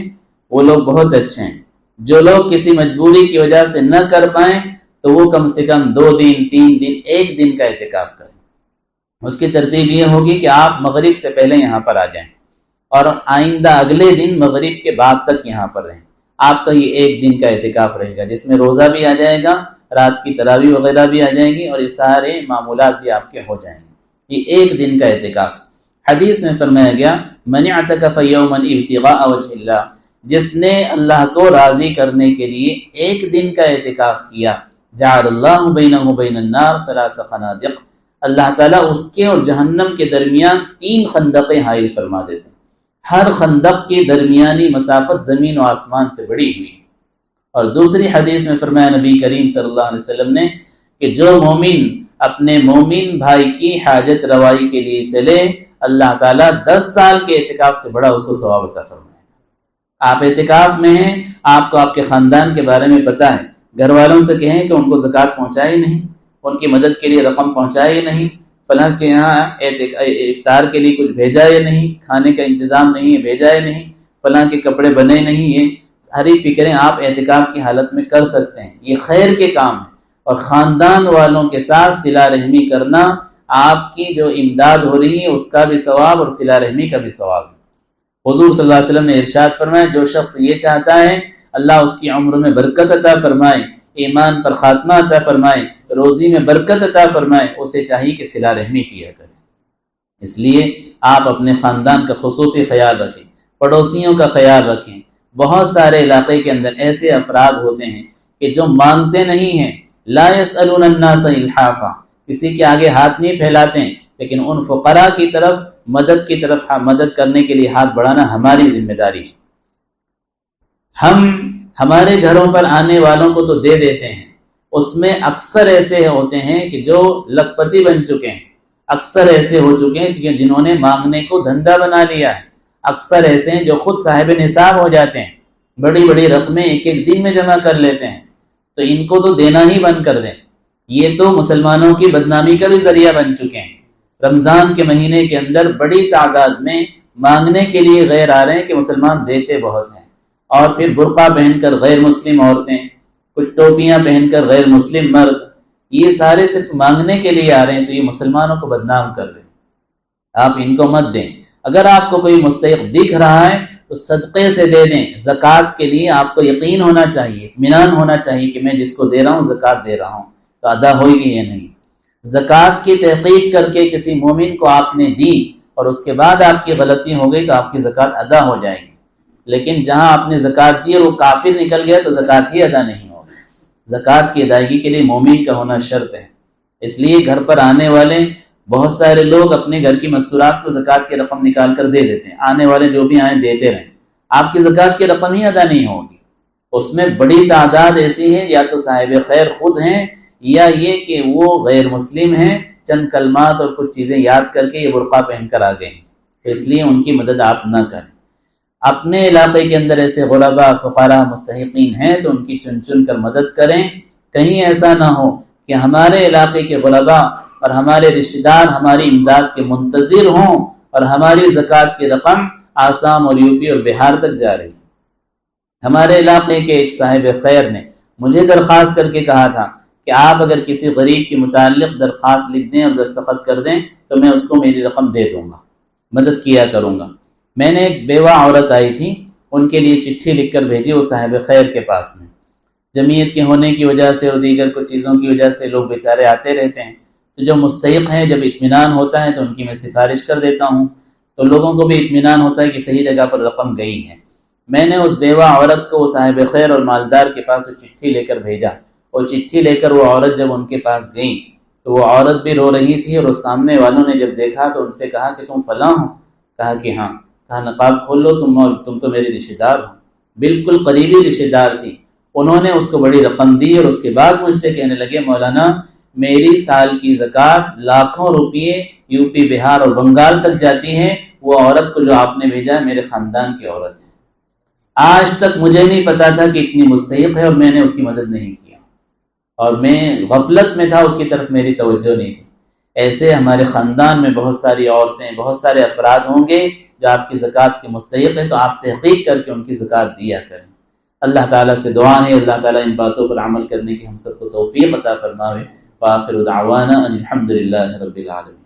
وہ لوگ بہت اچھے ہیں، جو لوگ کسی مجبوری کی وجہ سے نہ کر پائیں تو وہ کم سے کم 2 دن 3 دن 1 دن کا اعتکاف کریں۔ اس کی ترتیب یہ ہوگی کہ آپ مغرب سے پہلے یہاں پر آ جائیں اور آئندہ اگلے دن مغرب کے بعد تک یہاں پر رہیں۔ آپ کا یہ 1 دن کا اعتکاف رہے گا، جس میں روزہ بھی آ جائے گا، رات کی تراویح وغیرہ بھی آ جائیں گی اور یہ سارے معمولات بھی آپ کے ہو جائیں گے۔ یہ 1 دن کا اعتکاف۔ حدیث میں فرمایا گیا من اعتکف یوما ابتغاء وجہ اللہ، جس نے اللہ کو راضی کرنے کے لیے 1 دن کا اعتکاف کیا، جعل اللہ بینہ وبین النار 3 خنادق، اللہ تعالیٰ اس کے اور جہنم کے درمیان 3 خندقیں حائل فرما دیتے ہیں، ہر خندق کی درمیانی مسافت زمین و آسمان سے بڑی ہوئی۔ اور دوسری حدیث میں فرمایا نبی کریم صلی اللہ علیہ وسلم نے کہ جو مومن اپنے مومن بھائی کی حاجت روائی کے لیے چلے، اللہ تعالیٰ 10 سال کے اعتکاف سے بڑا اس کو ثواب عطا فرمائے۔ آپ اعتکاف میں ہیں، آپ کو آپ کے خاندان کے بارے میں پتہ ہے، گھر والوں سے کہیں کہ ان کو زکوٰۃ پہنچائے نہیں، ان کی مدد کے لیے رقم پہنچائے نہیں، فلاں کے یہاں افطار کے لیے کچھ بھیجا ہے نہیں، کھانے کا انتظام نہیں ہے بھیجا ہے نہیں، فلاں کے کپڑے بنے نہیں، یہ ساری فکریں آپ اعتکاف کی حالت میں کر سکتے ہیں، یہ خیر کے کام ہے۔ اور خاندان والوں کے ساتھ صلہ رحمی کرنا، آپ کی جو امداد ہو رہی ہے اس کا بھی ثواب اور صلہ رحمی کا بھی ثواب ہے۔ حضور صلی اللہ علیہ وسلم نے ارشاد فرمایا جو شخص یہ چاہتا ہے اللہ اس کی عمر میں برکت عطا فرمائے، ایمان پر خاتمہ عطا فرمائے، روزی میں برکت عطا فرمائے، اسے چاہیے کہ صلہ رحمی کیا کرے۔ اس لیے آپ اپنے خاندان کا خصوصی خیال رکھیں، پڑوسیوں کا خیال رکھیں۔ بہت سارے علاقے کے اندر ایسے افراد ہوتے ہیں کہ جو مانگتے نہیں ہیں، لا يسألون الناس الحافا، کسی کے آگے ہاتھ نہیں پھیلاتے ہیں، لیکن ان فقراء کی طرف مدد کرنے کے لیے ہاتھ بڑھانا ہماری ذمہ داری ہے۔ ہم ہمارے گھروں پر آنے والوں کو تو دے دیتے ہیں، اس میں اکثر ایسے ہوتے ہیں کہ جو لکھ پتی بن چکے ہیں، اکثر ایسے ہو چکے ہیں جنہوں نے مانگنے کو دھندا بنا لیا ہے، اکثر ایسے ہیں جو خود صاحب نصاب ہو جاتے ہیں، بڑی بڑی رقمیں 1 دن میں جمع کر لیتے ہیں، تو ان کو تو دینا ہی بند کر دیں، یہ تو مسلمانوں کی بدنامی کا بھی ذریعہ بن چکے ہیں۔ رمضان کے مہینے کے اندر بڑی تعداد میں مانگنے کے لیے غیر آ رہے ہیں کہ مسلمان دیتے بہت ہیں، اور پھر برقع پہن کر غیر مسلم عورتیں، کچھ ٹوپیاں پہن کر غیر مسلم مرد، یہ سارے صرف مانگنے کے لیے آ رہے ہیں، تو یہ مسلمانوں کو بدنام کر رہے ہیں، آپ ان کو مت دیں۔ اگر آپ کو کوئی مستحق دکھ رہا ہے تو صدقے سے دے دیں۔ زکوٰۃ کے لیے آپ کو یقین ہونا چاہیے، اطمینان ہونا چاہیے کہ میں جس کو دے رہا ہوں زکوٰۃ دے رہا ہوں تو ادا ہوئے گی یا نہیں۔ زکوٰۃ کی تحقیق کر کے کسی مومن کو آپ نے دی اور اس کے بعد آپ کی غلطی ہو گئی تو آپ کی زکوٰۃ ادا ہو جائے گی، لیکن جہاں آپ نے زکوٰۃ دی اور وہ کافر نکل گیا تو زکوٰۃ ہی ادا نہیں ہوگی۔ زکوٰۃ کی ادائیگی کے لیے مومن کا ہونا شرط ہے، اس لیے گھر پر آنے والے بہت سارے لوگ اپنے گھر کی مستورات کو زکوٰۃ کی رقم نکال کر دے دیتے ہیں، آنے والے جو بھی آئیں دیتے رہیں، آپ کی زکوٰۃ کی رقم ہی ادا نہیں ہوگی۔ اس میں بڑی تعداد ایسی ہے یا تو صاحب خیر خود ہیں یا یہ کہ وہ غیر مسلم ہیں، چند کلمات اور کچھ چیزیں یاد کر کے یہ برقع پہن کر آ گئے ہیں، تو اس لیے ان کی مدد آپ نہ کریں۔ اپنے علاقے کے اندر ایسے غرباء فقراء مستحقین ہیں تو ان کی چن چن کر مدد کریں، کہیں ایسا نہ ہو کہ ہمارے علاقے کے غرباء اور ہمارے رشتہ دار ہماری امداد کے منتظر ہوں اور ہماری زکوٰۃ کی رقم آسام اور یو پی اور بہار تک جا رہی ہے۔ ہمارے علاقے کے ایک صاحب خیر نے مجھے درخواست کر کے کہا تھا کہ آپ اگر کسی غریب کے متعلق درخواست لکھ دیں اور دستخط کر دیں تو میں اس کو میری رقم دے دوں گا، مدد کیا کروں گا۔ میں نے ایک بیوہ عورت آئی تھی، ان کے لیے چٹھی لکھ کر بھیجی وہ صاحب خیر کے پاس میں۔ جمعیت کے ہونے کی وجہ سے اور دیگر کچھ چیزوں کی وجہ سے لوگ بیچارے آتے رہتے ہیں، تو جو مستحق ہیں جب اطمینان ہوتا ہے تو ان کی میں سفارش کر دیتا ہوں، تو لوگوں کو بھی اطمینان ہوتا ہے کہ صحیح جگہ پر رقم گئی ہے۔ میں نے اس بیوہ عورت کو وہ صاحب خیر اور مالدار کے پاس وہ چٹھی لے کر بھیجا، اور چٹھی لے کر وہ عورت جب ان کے پاس گئی تو وہ عورت بھی رو رہی تھی، اور اس سامنے والوں نے جب دیکھا تو ان سے کہا کہ تم فلاں ہو؟ کہا کہ ہاں۔ کہا نقاب کھول لو، تم تو میری رشتہ دار ہو، بالکل قریبی رشتہ دار تھی۔ انہوں نے اس کو بڑی رقم دی اور اس کے بعد مجھ سے کہنے لگے مولانا میری سال کی زکوٰۃ لاکھوں روپیے یو پی بہار اور بنگال تک جاتی ہے، وہ عورت کو جو آپ نے بھیجا ہے میرے خاندان کی عورت ہے۔ آج تک مجھے نہیں پتا تھا کہ اتنی مستحق ہے اور میں نے اس کی مدد نہیں کیا، اور میں غفلت میں تھا، اس کی طرف میری توجہ نہیں تھی۔ ایسے ہمارے خاندان میں بہت ساری عورتیں، بہت سارے افراد ہوں گے جو آپ کی زکوٰۃ کے مستحق ہیں، تو آپ تحقیق کر کے ان کی زکوٰۃ دیا کریں۔ اللہ تعالیٰ سے دعا ہے اللہ تعالیٰ ان باتوں پر عمل کرنے کی ہم سب کو توفیق عطا فرماوے۔ وآخر دعوانا ان الحمد للہ رب العالمین۔